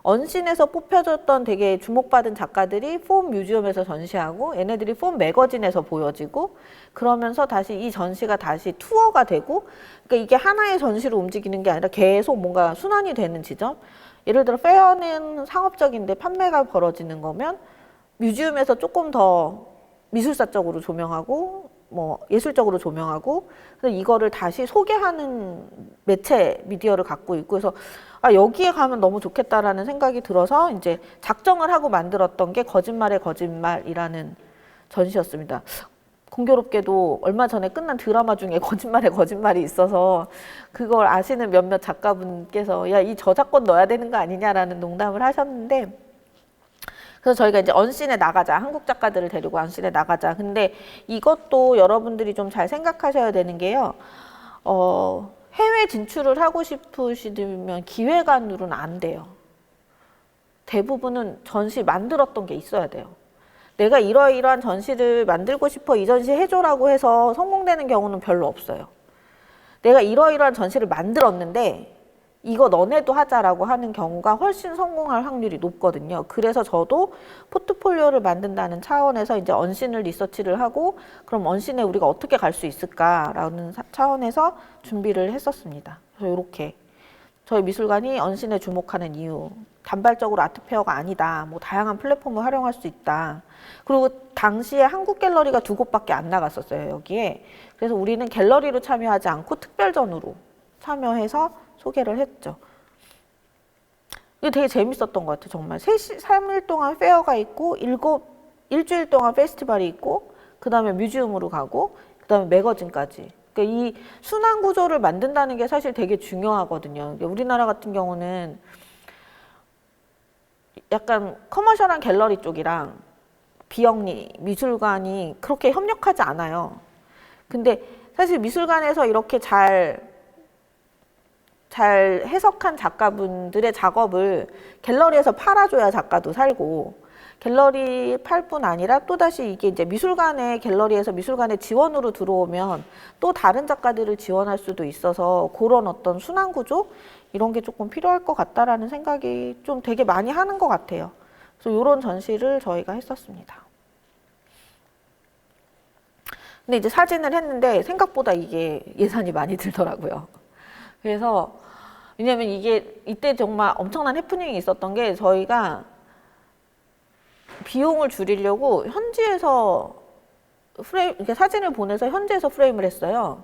언씬에서 뽑혀졌던 되게 주목받은 작가들이 폼 뮤지엄에서 전시하고 얘네들이 폼 매거진에서 보여지고 그러면서 다시 이 전시가 다시 투어가 되고 그러니까 이게 하나의 전시로 움직이는 게 아니라 계속 뭔가 순환이 되는 지점. 예를 들어 페어는 상업적인데 판매가 벌어지는 거면 뮤지엄에서 조금 더 미술사적으로 조명하고 뭐 예술적으로 조명하고 그래서 이거를 다시 소개하는 매체 미디어를 갖고 있고 그래서 여기에 가면 너무 좋겠다라는 생각이 들어서 이제 작정을 하고 만들었던 게 거짓말의 거짓말이라는 전시였습니다. 공교롭게도 얼마 전에 끝난 드라마 중에 거짓말의 거짓말이 있어서 그걸 아시는 몇몇 작가분께서 야, 이 저작권 넣어야 되는 거 아니냐라는 농담을 하셨는데 그래서 저희가 이제 언씬에 나가자. 한국 작가들을 데리고 언씬에 나가자. 근데 이것도 여러분들이 좀 잘 생각하셔야 되는 게요. 해외 진출을 하고 싶으시면 기획안으로는 안 돼요. 대부분은 전시 만들었던 게 있어야 돼요. 내가 이러이러한 전시를 만들고 싶어, 이 전시 해줘라고 해서 성공되는 경우는 별로 없어요. 내가 이러이러한 전시를 만들었는데 이거 너네도 하자라고 하는 경우가 훨씬 성공할 확률이 높거든요. 그래서 저도 포트폴리오를 만든다는 차원에서 이제 언신을 리서치를 하고, 그럼 언신에 우리가 어떻게 갈 수 있을까라는 차원에서 준비를 했었습니다. 그래서 이렇게 저희 미술관이 언신에 주목하는 이유, 단발적으로 아트페어가 아니다, 뭐 다양한 플랫폼을 활용할 수 있다. 그리고 당시에 한국 갤러리가 2곳밖에 안 나갔었어요, 여기에. 그래서 우리는 갤러리로 참여하지 않고 특별전으로 참여해서 소개를 했죠. 이게 되게 재밌었던 것 같아요, 정말. 3일 동안 페어가 있고, 일주일 동안 페스티벌이 있고, 그 다음에 뮤지엄으로 가고, 그 다음에 매거진까지. 그러니까 이 순환 구조를 만든다는 게 사실 되게 중요하거든요. 우리나라 같은 경우는 약간 커머셜한 갤러리 쪽이랑 비영리, 미술관이 그렇게 협력하지 않아요. 근데 사실 미술관에서 이렇게 잘 해석한 작가분들의 작업을 갤러리에서 팔아줘야 작가도 살고, 갤러리 팔 뿐 아니라 또다시 이게 이제 미술관의 갤러리에서 미술관의 지원으로 들어오면 또 다른 작가들을 지원할 수도 있어서 그런 어떤 순환 구조 이런 게 조금 필요할 것 같다라는 생각이 좀 되게 많이 하는 것 같아요. 그래서 이런 전시를 저희가 했었습니다. 근데 이제 사진을 했는데 생각보다 이게 예산이 많이 들더라고요. 그래서 왜냐면 이게 이때 정말 엄청난 해프닝이 있었던 게, 저희가 비용을 줄이려고 현지에서 이렇게 사진을 보내서 현지에서 프레임을 했어요.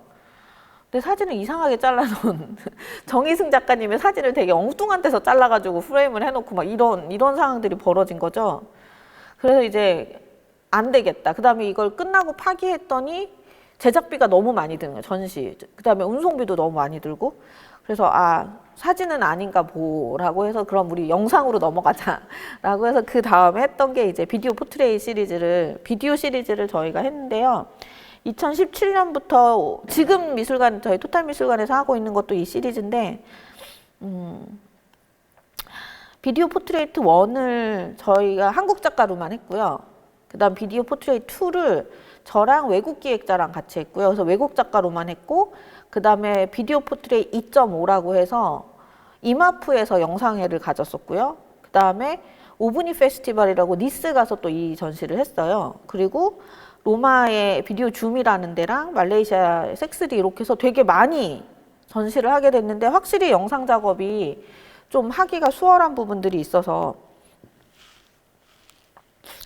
근데 사진을 이상하게 잘라놓은 정희승 작가님의 사진을 되게 엉뚱한 데서 잘라가지고 프레임을 해놓고 막 이런 상황들이 벌어진 거죠. 그래서 이제 안 되겠다. 그 다음에 이걸 끝나고 파기했더니 제작비가 너무 많이 드는 거예요, 전시. 그 다음에 운송비도 너무 많이 들고. 그래서 사진은 아닌가 보라고 해서 그럼 우리 영상으로 넘어가자라고 해서 그 다음에 했던 게 이제 비디오 시리즈를 저희가 했는데요. 2017년부터 지금 미술관, 저희 토탈미술관에서 하고 있는 것도 이 시리즈인데, 비디오 포트레이트 1을 저희가 한국 작가로만 했고요. 그 다음 비디오 포트레이트 2를 저랑 외국 기획자랑 같이 했고요. 그래서 외국 작가로만 했고, 그 다음에 비디오 포트레이트 2.5라고 해서 이마프에서 영상회를 가졌었고요. 그 다음에 오브니 페스티벌이라고 니스 가서 또 이 전시를 했어요. 그리고 로마의 비디오 줌이라는 데랑 말레이시아 섹스디 이렇게 해서 되게 많이 전시를 하게 됐는데, 확실히 영상 작업이 좀 하기가 수월한 부분들이 있어서,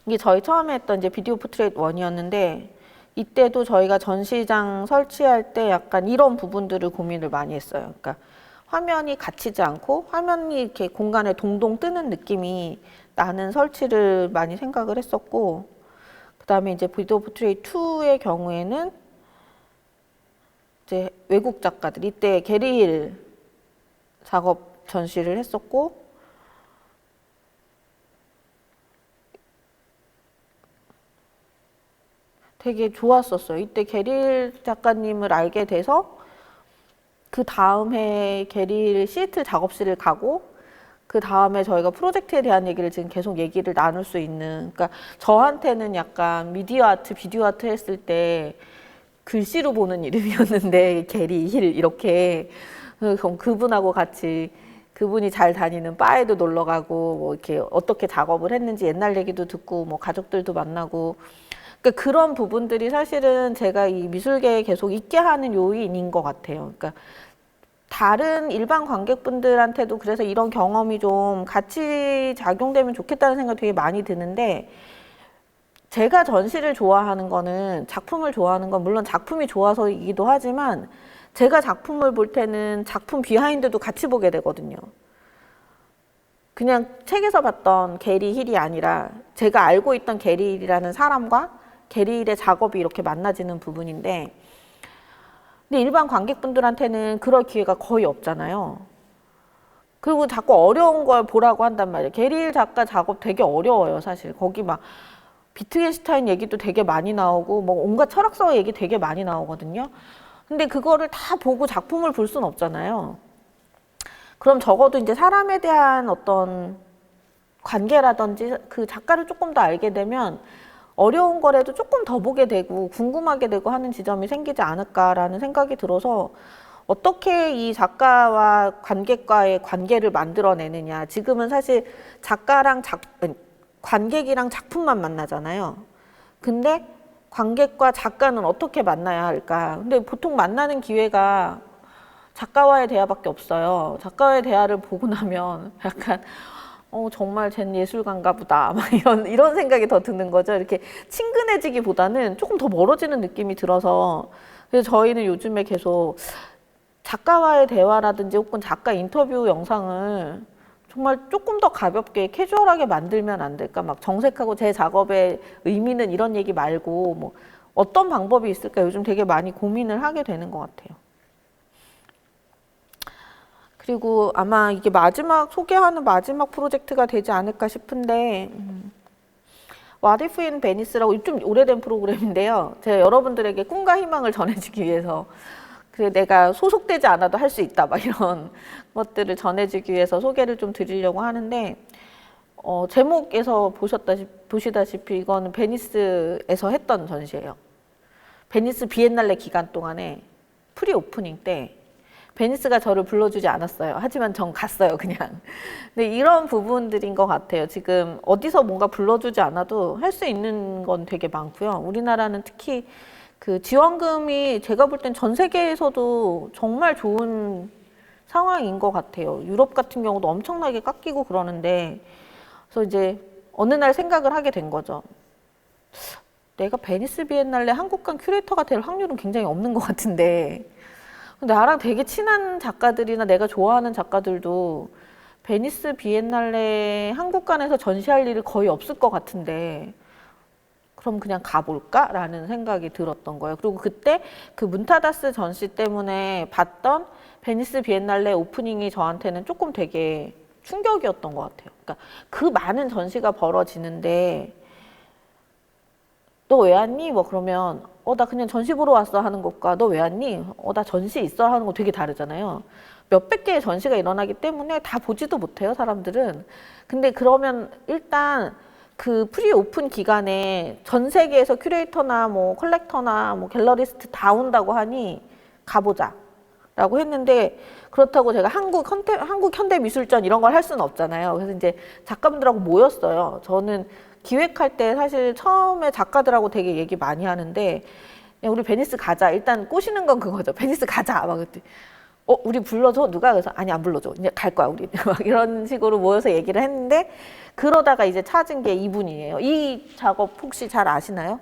이게 저희 처음에 했던 이제 비디오 포트레이트 1이었는데, 이때도 저희가 전시장 설치할 때 약간 이런 부분들을 고민을 많이 했어요. 그러니까 화면이 갇히지 않고 화면이 이렇게 공간에 동동 뜨는 느낌이 나는 설치를 많이 생각을 했었고, 그 다음에 이제 비디오 포트레이트 2의 경우에는 이제 외국 작가들, 이때 게리 힐 작업 전시를 했었고, 되게 좋았었어요. 이때 게리 작가님을 알게 돼서 그 다음 해 게리 시애틀 작업실을 가고, 그 다음에 저희가 프로젝트에 대한 얘기를 지금 계속 얘기를 나눌 수 있는, 그러니까 저한테는 약간 미디어 아트, 비디오 아트 했을 때 글씨로 보는 이름이었는데 게리 힐 이렇게, 그럼 그분하고 같이 그분이 잘 다니는 바에도 놀러 가고, 뭐 이렇게 어떻게 작업을 했는지 옛날 얘기도 듣고, 뭐 가족들도 만나고, 그러니까 그런 부분들이 사실은 제가 이 미술계에 계속 있게 하는 요인인 것 같아요. 그러니까 다른 일반 관객분들한테도 그래서 이런 경험이 좀 같이 작용되면 좋겠다는 생각이 되게 많이 드는데, 제가 전시를 좋아하는 거는, 작품을 좋아하는 건 물론 작품이 좋아서이기도 하지만, 제가 작품을 볼 때는 작품 비하인드도 같이 보게 되거든요. 그냥 책에서 봤던 게리 힐이 아니라 제가 알고 있던 게리 힐이라는 사람과 게리 힐의 작업이 이렇게 만나지는 부분인데, 근데 일반 관객분들한테는 그럴 기회가 거의 없잖아요. 그리고 자꾸 어려운 걸 보라고 한단 말이에요. 게리 힐 작가 작업 되게 어려워요, 사실. 거기 막 비트겐슈타인 얘기도 되게 많이 나오고, 뭐 온갖 철학서 얘기 되게 많이 나오거든요. 근데 그거를 다 보고 작품을 볼 수는 없잖아요. 그럼 적어도 이제 사람에 대한 어떤 관계라든지 그 작가를 조금 더 알게 되면 어려운 거라도 조금 더 보게 되고 궁금하게 되고 하는 지점이 생기지 않을까라는 생각이 들어서 어떻게 이 작가와 관객과의 관계를 만들어내느냐. 지금은 사실 작가랑 관객이랑 작품만 만나잖아요. 근데 관객과 작가는 어떻게 만나야 할까? 근데 보통 만나는 기회가 작가와의 대화밖에 없어요. 작가와의 대화를 보고 나면 약간 정말 쟨 예술가인가 보다. 막 이런 생각이 더 드는 거죠. 이렇게 친근해지기보다는 조금 더 멀어지는 느낌이 들어서 그래서 저희는 요즘에 계속 작가와의 대화라든지 혹은 작가 인터뷰 영상을 정말 조금 더 가볍게 캐주얼하게 만들면 안 될까? 막 정색하고 제 작업의 의미는 이런 얘기 말고 뭐 어떤 방법이 있을까? 요즘 되게 많이 고민을 하게 되는 것 같아요. 그리고 아마 이게 소개하는 마지막 프로젝트가 되지 않을까 싶은데 What If in Venice라고 좀 오래된 프로그램인데요. 제가 여러분들에게 꿈과 희망을 전해주기 위해서 내가 소속되지 않아도 할 수 있다 막 이런 것들을 전해주기 위해서 소개를 좀 드리려고 하는데 제목에서 보시다시피 이거는 베니스에서 했던 전시예요. 베니스 비엔날레 기간 동안에 프리 오프닝 때 베니스가 저를 불러주지 않았어요. 하지만 전 갔어요, 그냥. 근데 이런 부분들인 것 같아요. 지금 어디서 뭔가 불러주지 않아도 할 수 있는 건 되게 많고요. 우리나라는 특히 그 지원금이 제가 볼 땐 전 세계에서도 정말 좋은 상황인 것 같아요. 유럽 같은 경우도 엄청나게 깎이고 그러는데, 그래서 이제 어느 날 생각을 하게 된 거죠. 내가 베니스 비엔날레 한국관 큐레이터가 될 확률은 굉장히 없는 것 같은데, 나랑 되게 친한 작가들이나 내가 좋아하는 작가들도 베니스 비엔날레 한국관에서 전시할 일이 거의 없을 것 같은데 그럼 그냥 가볼까? 라는 생각이 들었던 거예요. 그리고 그때 그 문타다스 전시 때문에 봤던 베니스 비엔날레 오프닝이 저한테는 조금 되게 충격이었던 것 같아요. 그러니까 그 많은 전시가 벌어지는데 너 왜 왔니? 뭐 그러면 나 그냥 전시 보러 왔어 하는 것과 너 왜 왔니? 나 전시 있어 하는 거 되게 다르잖아요. 몇백 개의 전시가 일어나기 때문에 다 보지도 못해요, 사람들은. 근데 그러면 일단 그 프리 오픈 기간에 전 세계에서 큐레이터나 뭐 컬렉터나 뭐 갤러리스트 다 온다고 하니 가보자 라고 했는데 그렇다고 제가 한국 현대미술전 이런 걸 할 수는 없잖아요. 그래서 이제 작가분들하고 모였어요. 저는 기획할 때 사실 처음에 작가들하고 되게 얘기 많이 하는데 그냥 우리 베니스 가자. 일단 꼬시는 건 그거죠. 베니스 가자. 막 그때 우리 불러줘? 누가? 그래서 아니 안 불러줘. 이제 갈 거야 우리. 막 이런 식으로 모여서 얘기를 했는데 그러다가 이제 찾은 게 이분이에요. 이 작업 혹시 잘 아시나요?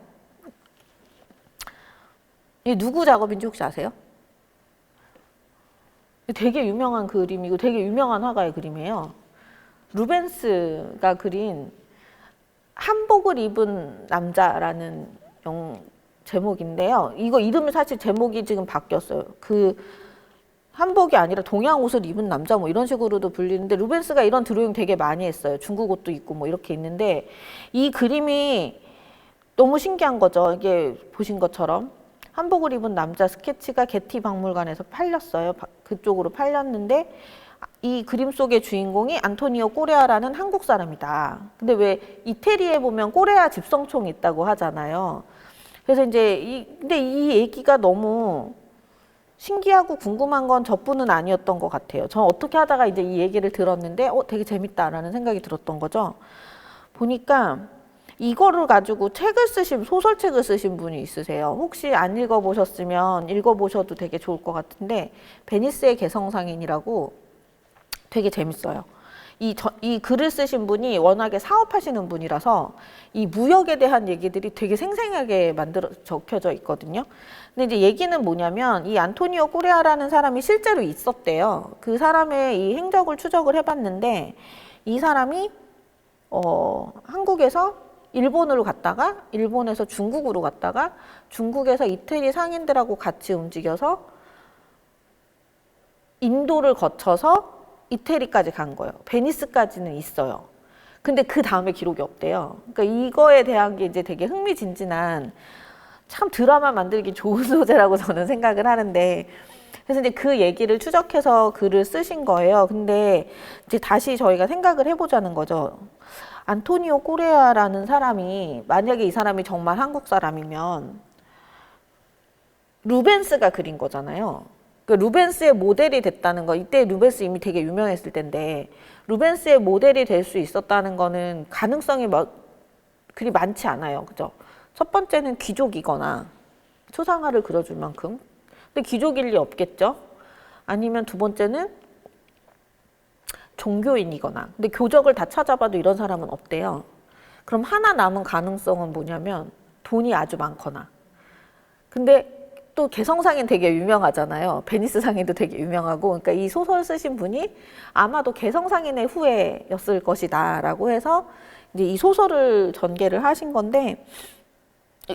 이 누구 작업인지 혹시 아세요? 되게 유명한 그림이고 되게 유명한 화가의 그림이에요. 루벤스가 그린 한복을 입은 남자라는 제목인데요. 이거 이름이 사실 제목이 지금 바뀌었어요. 그 한복이 아니라 동양 옷을 입은 남자 뭐 이런 식으로도 불리는데 루벤스가 이런 드로잉 되게 많이 했어요. 중국 옷도 있고 뭐 이렇게 있는데 이 그림이 너무 신기한 거죠. 이게 보신 것처럼 한복을 입은 남자 스케치가 게티 박물관에서 팔렸어요. 그쪽으로 팔렸는데 이 그림 속의 주인공이 안토니오 꼬레아라는 한국 사람이다. 근데 왜 이태리에 보면 꼬레아 집성총이 있다고 하잖아요. 그래서 이제 근데 이 얘기가 너무 신기하고 궁금한 건 저뿐은 아니었던 것 같아요. 저는 어떻게 하다가 이제 이 얘기를 들었는데 되게 재밌다라는 생각이 들었던 거죠. 보니까 이거를 가지고 소설책을 쓰신 분이 있으세요. 혹시 안 읽어보셨으면 읽어보셔도 되게 좋을 것 같은데 베니스의 개성상인이라고 되게 재밌어요. 이 글을 쓰신 분이 워낙에 사업하시는 분이라서 이 무역에 대한 얘기들이 되게 생생하게 적혀져 있거든요. 근데 이제 얘기는 뭐냐면 이 안토니오 꼬레아라는 사람이 실제로 있었대요. 그 사람의 이 행적을 추적을 해봤는데 이 사람이 한국에서 일본으로 갔다가 일본에서 중국으로 갔다가 중국에서 이태리 상인들하고 같이 움직여서 인도를 거쳐서 이태리까지 간 거예요. 베니스까지는 있어요. 근데 그 다음에 기록이 없대요. 그러니까 이거에 대한 게 이제 되게 흥미진진한 참 드라마 만들기 좋은 소재라고 저는 생각을 하는데 그래서 이제 그 얘기를 추적해서 글을 쓰신 거예요. 근데 이제 다시 저희가 생각을 해보자는 거죠. 안토니오 꼬레아라는 사람이, 만약에 이 사람이 정말 한국 사람이면 루벤스가 그린 거잖아요. 그러니까 루벤스의 모델이 됐다는 거, 이때 루벤스 이미 되게 유명했을 텐데 루벤스의 모델이 될 수 있었다는 거는 가능성이 그리 많지 않아요. 그죠? 첫 번째는 귀족이거나 초상화를 그려줄 만큼. 근데 귀족일 리 없겠죠? 아니면 두 번째는 종교인이거나. 근데 교적을 다 찾아봐도 이런 사람은 없대요. 그럼 하나 남은 가능성은 뭐냐면 돈이 아주 많거나. 근데 또 개성상인 되게 유명하잖아요. 베니스 상인도 되게 유명하고. 그러니까 이 소설 쓰신 분이 아마도 개성상인의 후예였을 것이다 라고 해서 이제 이 소설을 전개를 하신 건데,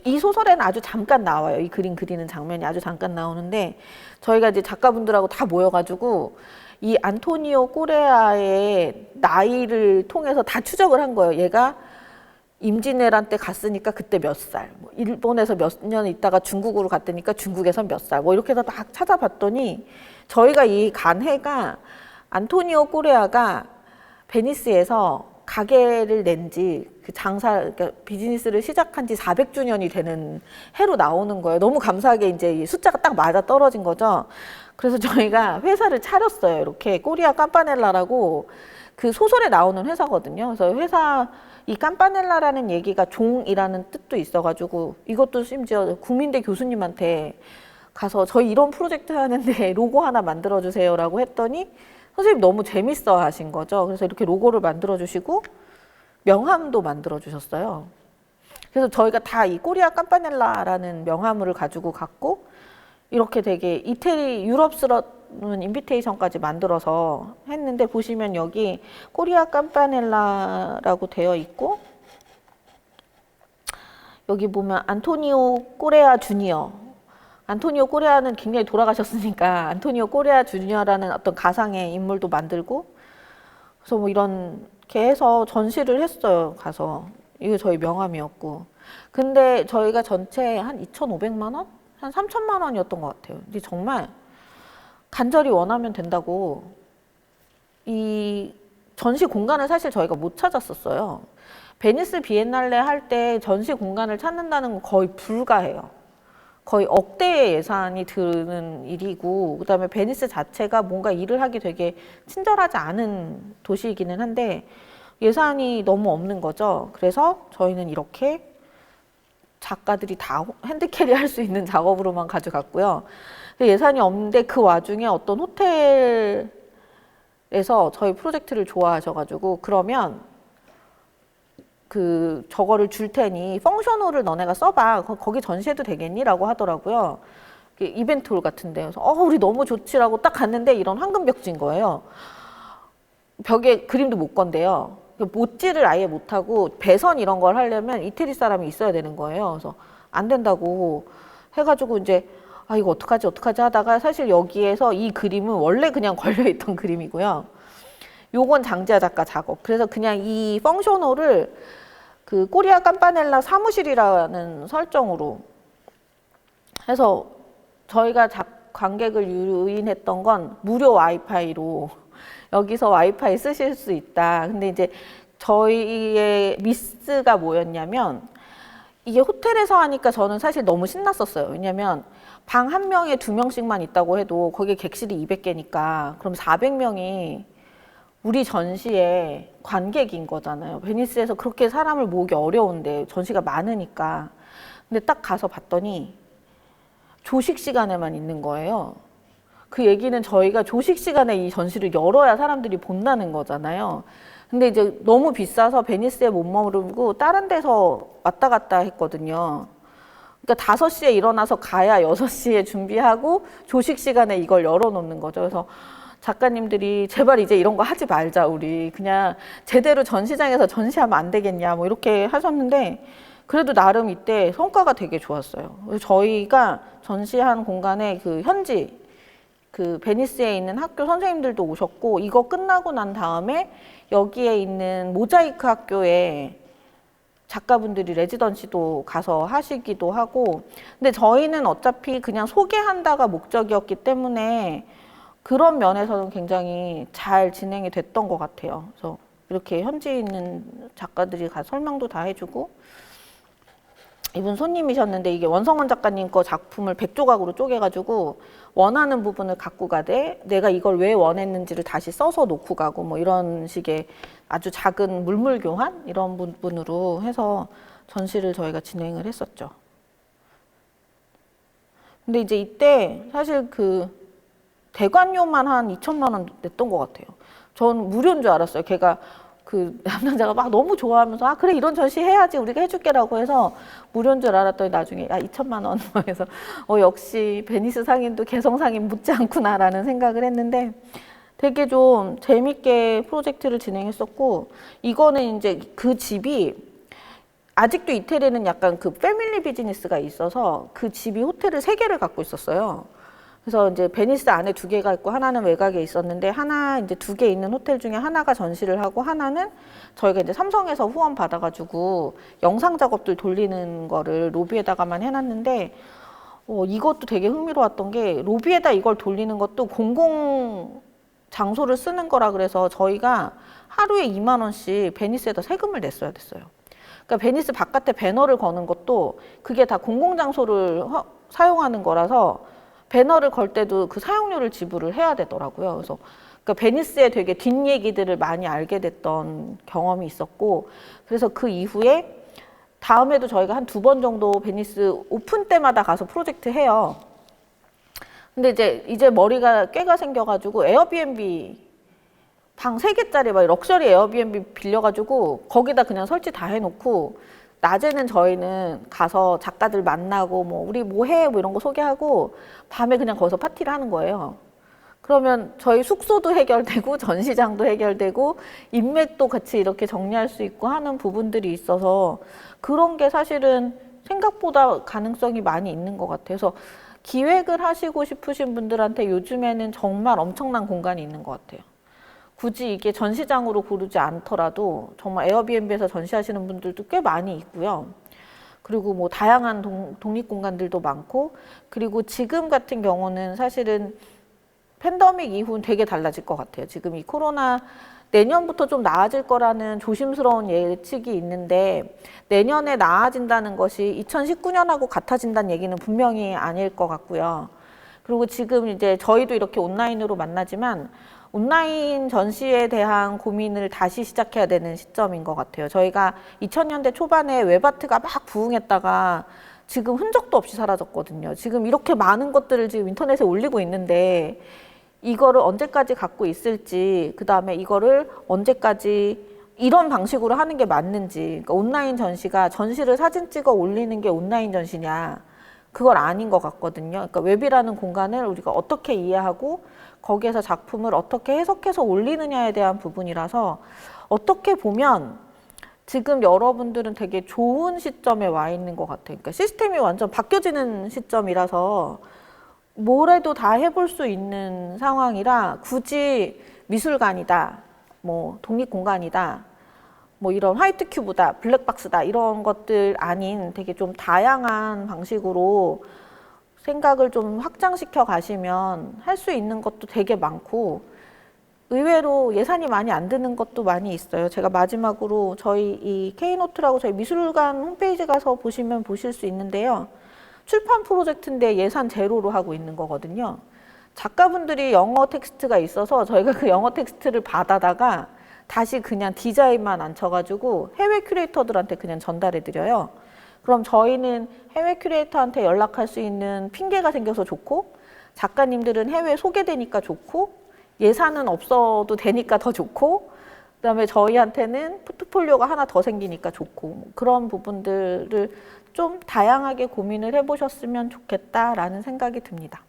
이 소설에는 아주 잠깐 나와요. 이 그림 그리는 장면이 아주 잠깐 나오는데, 저희가 이제 작가분들하고 다 모여가지고 이 안토니오 꼬레아의 나이를 통해서 다 추적을 한 거예요. 얘가 임진왜란 때 갔으니까 그때 몇 살, 뭐 일본에서 몇 년 있다가 중국으로 갔다니까 중국에서 몇 살, 뭐 이렇게 해서 막 찾아봤더니 저희가 이 간 해가 안토니오 꼬레아가 베니스에서 가게를 낸 지 그 그러니까 비즈니스를 시작한 지 400주년이 되는 해로 나오는 거예요. 너무 감사하게 이제 이 숫자가 딱 맞아 떨어진 거죠. 그래서 저희가 회사를 차렸어요. 이렇게 꼬리아 깜파넬라라고 그 소설에 나오는 회사거든요. 그래서 이 깜파넬라라는 얘기가 종이라는 뜻도 있어가지고 이것도 심지어 국민대 교수님한테 가서 저희 이런 프로젝트 하는데 로고 하나 만들어주세요라고 했더니 선생님 너무 재밌어 하신 거죠. 그래서 이렇게 로고를 만들어주시고 명함도 만들어주셨어요. 그래서 저희가 다 이 꼬리아 깜파넬라라는 명함을 가지고 갔고 이렇게 되게 이태리 유럽스러운 인비테이션까지 만들어서 했는데, 보시면 여기 꼬리아 깜파넬라라고 되어 있고 여기 보면 안토니오 꼬레아 주니어, 안토니오 꼬레아는 굉장히 돌아가셨으니까 안토니오 꼬레아 주니어라는 어떤 가상의 인물도 만들고, 그래서 뭐 이렇게 해서 전시를 했어요. 가서 이게 저희 명함이었고, 근데 저희가 전체 한 2,500만 원? 한 3,000만 원이었던 것 같아요. 근데 정말 간절히 원하면 된다고, 이 전시 공간을 사실 저희가 못 찾았었어요. 베니스 비엔날레 할 때 전시 공간을 찾는다는 건 거의 불가해요. 거의 억대의 예산이 드는 일이고, 그다음에 베니스 자체가 뭔가 일을 하기 되게 친절하지 않은 도시이기는 한데 예산이 너무 없는 거죠. 그래서 저희는 이렇게 작가들이 다 핸드캐리 할 수 있는 작업으로만 가져갔고요. 예산이 없는데 그 와중에 어떤 호텔에서 저희 프로젝트를 좋아하셔가지고, 그러면 저거를 줄 테니 펑셔널을 너네가 써봐. 거기 전시해도 되겠니? 라고 하더라고요. 이벤트 홀 같은데. 그래서 우리 너무 좋지라고 딱 갔는데 이런 황금 벽지인 거예요. 벽에 그림도 못 건데요. 못질을 아예 못하고 배선 이런 걸 하려면 이태리 사람이 있어야 되는 거예요. 그래서 안 된다고 해가지고 이제 이거 어떡하지 하다가, 사실 여기에서 이 그림은 원래 그냥 걸려있던 그림이고요. 요건 장지아 작가 작업. 그래서 그냥 이 펑셔널을 그 꼬리아 깜파넬라 사무실이라는 설정으로 해서 저희가 관객을 유인했던 건 무료 와이파이로 여기서 와이파이 쓰실 수 있다. 근데 이제 저희의 미스가 뭐였냐면, 이게 호텔에서 하니까 저는 사실 너무 신났었어요. 왜냐면 방 한 명에 2명씩만 있다고 해도 거기에 객실이 200개니까 그럼 400명이 우리 전시에 관객인 거잖아요. 베니스에서 그렇게 사람을 모으기 어려운데 전시가 많으니까. 근데 딱 가서 봤더니 조식 시간에만 있는 거예요. 그 얘기는 저희가 조식 시간에 이 전시를 열어야 사람들이 본다는 거잖아요. 근데 이제 너무 비싸서 베니스에 못 머무르고 다른 데서 왔다 갔다 했거든요. 그러니까 5시에 일어나서 가야 6시에 준비하고 조식 시간에 이걸 열어놓는 거죠. 그래서 작가님들이 제발 이제 이런 거 하지 말자, 우리 그냥 제대로 전시장에서 전시하면 안 되겠냐 뭐 이렇게 하셨는데, 그래도 나름 이때 성과가 되게 좋았어요. 저희가 전시한 공간에 현지 베니스에 있는 학교 선생님들도 오셨고, 이거 끝나고 난 다음에 여기에 있는 모자이크 학교에 작가분들이 레지던시도 가서 하시기도 하고, 근데 저희는 어차피 그냥 소개한다가 목적이었기 때문에 그런 면에서는 굉장히 잘 진행이 됐던 것 같아요. 그래서 이렇게 현지에 있는 작가들이 가서 설명도 다 해주고, 이분 손님이셨는데 이게 원성원 작가님 거 작품을 100조각으로 쪼개가지고 원하는 부분을 갖고 가되 내가 이걸 왜 원했는지를 다시 써서 놓고 가고 뭐 이런 식의 아주 작은 물물 교환 이런 부분으로 해서 전시를 저희가 진행을 했었죠. 근데 이제 이때 사실 그 대관료만 한 2천만 원 냈던 것 같아요. 전 무료인 줄 알았어요. 걔가 그 남자가 막 너무 좋아하면서 아 그래 이런 전시 해야지 우리가 해줄게라고 해서 무료인 줄 알았더니 나중에 야 2천만 원 해서 역시 베니스 상인도 개성 상인 묻지 않구나라는 생각을 했는데 되게 좀 재밌게 프로젝트를 진행했었고 이거는 이제 그 집이 아직도 이태리는 약간 그 패밀리 비즈니스가 있어서 그 집이 호텔을 3개를 갖고 있었어요. 그래서 이제 베니스 안에 2개가 있고 하나는 외곽에 있었는데 하나 이제 2개 있는 호텔 중에 하나가 전시를 하고 하나는 저희가 이제 삼성에서 후원 받아가지고 영상 작업들 돌리는 거를 로비에다가만 해놨는데 이것도 되게 흥미로웠던 게 로비에다 이걸 돌리는 것도 공공 장소를 쓰는 거라 그래서 저희가 하루에 2만 원씩 베니스에다 세금을 냈어야 됐어요. 그러니까 베니스 바깥에 배너를 거는 것도 그게 다 공공장소를 사용하는 거라서 배너를 걸 때도 그 사용료를 지불을 해야 되더라고요. 그래서 그러니까 베니스의 되게 뒷얘기들을 많이 알게 됐던 경험이 있었고 그래서 그 이후에 다음에도 저희가 한 2번 정도 베니스 오픈 때마다 가서 프로젝트 해요. 근데 이제 머리가 꾀가 생겨가지고 에어비앤비 방 3개짜리 막 럭셔리 에어비앤비 빌려가지고 거기다 그냥 설치 다 해놓고 낮에는 저희는 가서 작가들 만나고 뭐 우리 뭐 해? 뭐 이런 거 소개하고 밤에 그냥 거기서 파티를 하는 거예요. 그러면 저희 숙소도 해결되고 전시장도 해결되고 인맥도 같이 이렇게 정리할 수 있고 하는 부분들이 있어서 그런 게 사실은 생각보다 가능성이 많이 있는 것 같아요. 그래서 기획을 하시고 싶으신 분들한테 요즘에는 정말 엄청난 공간이 있는 것 같아요. 굳이 이게 전시장으로 고르지 않더라도 정말 에어비앤비에서 전시하시는 분들도 꽤 많이 있고요. 그리고 뭐 다양한 독립공간들도 많고 그리고 지금 같은 경우는 사실은 팬데믹 이후는 되게 달라질 것 같아요. 지금 이 코로나 내년부터 좀 나아질 거라는 조심스러운 예측이 있는데 내년에 나아진다는 것이 2019년하고 같아진다는 얘기는 분명히 아닐 것 같고요. 그리고 지금 이제 저희도 이렇게 온라인으로 만나지만 온라인 전시에 대한 고민을 다시 시작해야 되는 시점인 것 같아요. 저희가 2000년대 초반에 웹아트가 막 부흥했다가 지금 흔적도 없이 사라졌거든요. 지금 이렇게 많은 것들을 지금 인터넷에 올리고 있는데 이거를 언제까지 갖고 있을지, 그 다음에 이거를 언제까지 이런 방식으로 하는 게 맞는지, 그러니까 온라인 전시가 전시를 사진 찍어 올리는 게 온라인 전시냐, 그걸 아닌 것 같거든요. 그러니까 웹이라는 공간을 우리가 어떻게 이해하고 거기에서 작품을 어떻게 해석해서 올리느냐에 대한 부분이라서 어떻게 보면 지금 여러분들은 되게 좋은 시점에 와 있는 것 같아요. 그러니까 시스템이 완전 바뀌어지는 시점이라서 뭘 해도 다 해볼 수 있는 상황이라 굳이 미술관이다, 뭐 독립공간이다, 뭐 이런 화이트 큐브다, 블랙박스다 이런 것들 아닌 되게 좀 다양한 방식으로 생각을 좀 확장시켜 가시면 할 수 있는 것도 되게 많고 의외로 예산이 많이 안 드는 것도 많이 있어요. 제가 마지막으로 저희 이 K노트라고 저희 미술관 홈페이지 가서 보시면 보실 수 있는데요. 출판 프로젝트인데 예산 제로로 하고 있는 거거든요. 작가분들이 영어 텍스트가 있어서 저희가 그 영어 텍스트를 받아다가 다시 그냥 디자인만 앉혀가지고 해외 큐레이터들한테 그냥 전달해 드려요. 그럼 저희는 해외 큐레이터한테 연락할 수 있는 핑계가 생겨서 좋고 작가님들은 해외 소개되니까 좋고 예산은 없어도 되니까 더 좋고 그다음에 저희한테는 포트폴리오가 하나 더 생기니까 좋고 그런 부분들을 좀 다양하게 고민을 해보셨으면 좋겠다라는 생각이 듭니다.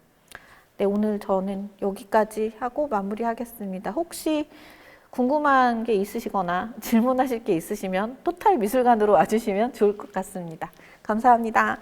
네, 오늘 저는 여기까지 하고 마무리하겠습니다. 혹시 궁금한 게 있으시거나 질문하실 게 있으시면 토탈 미술관으로 와주시면 좋을 것 같습니다. 감사합니다.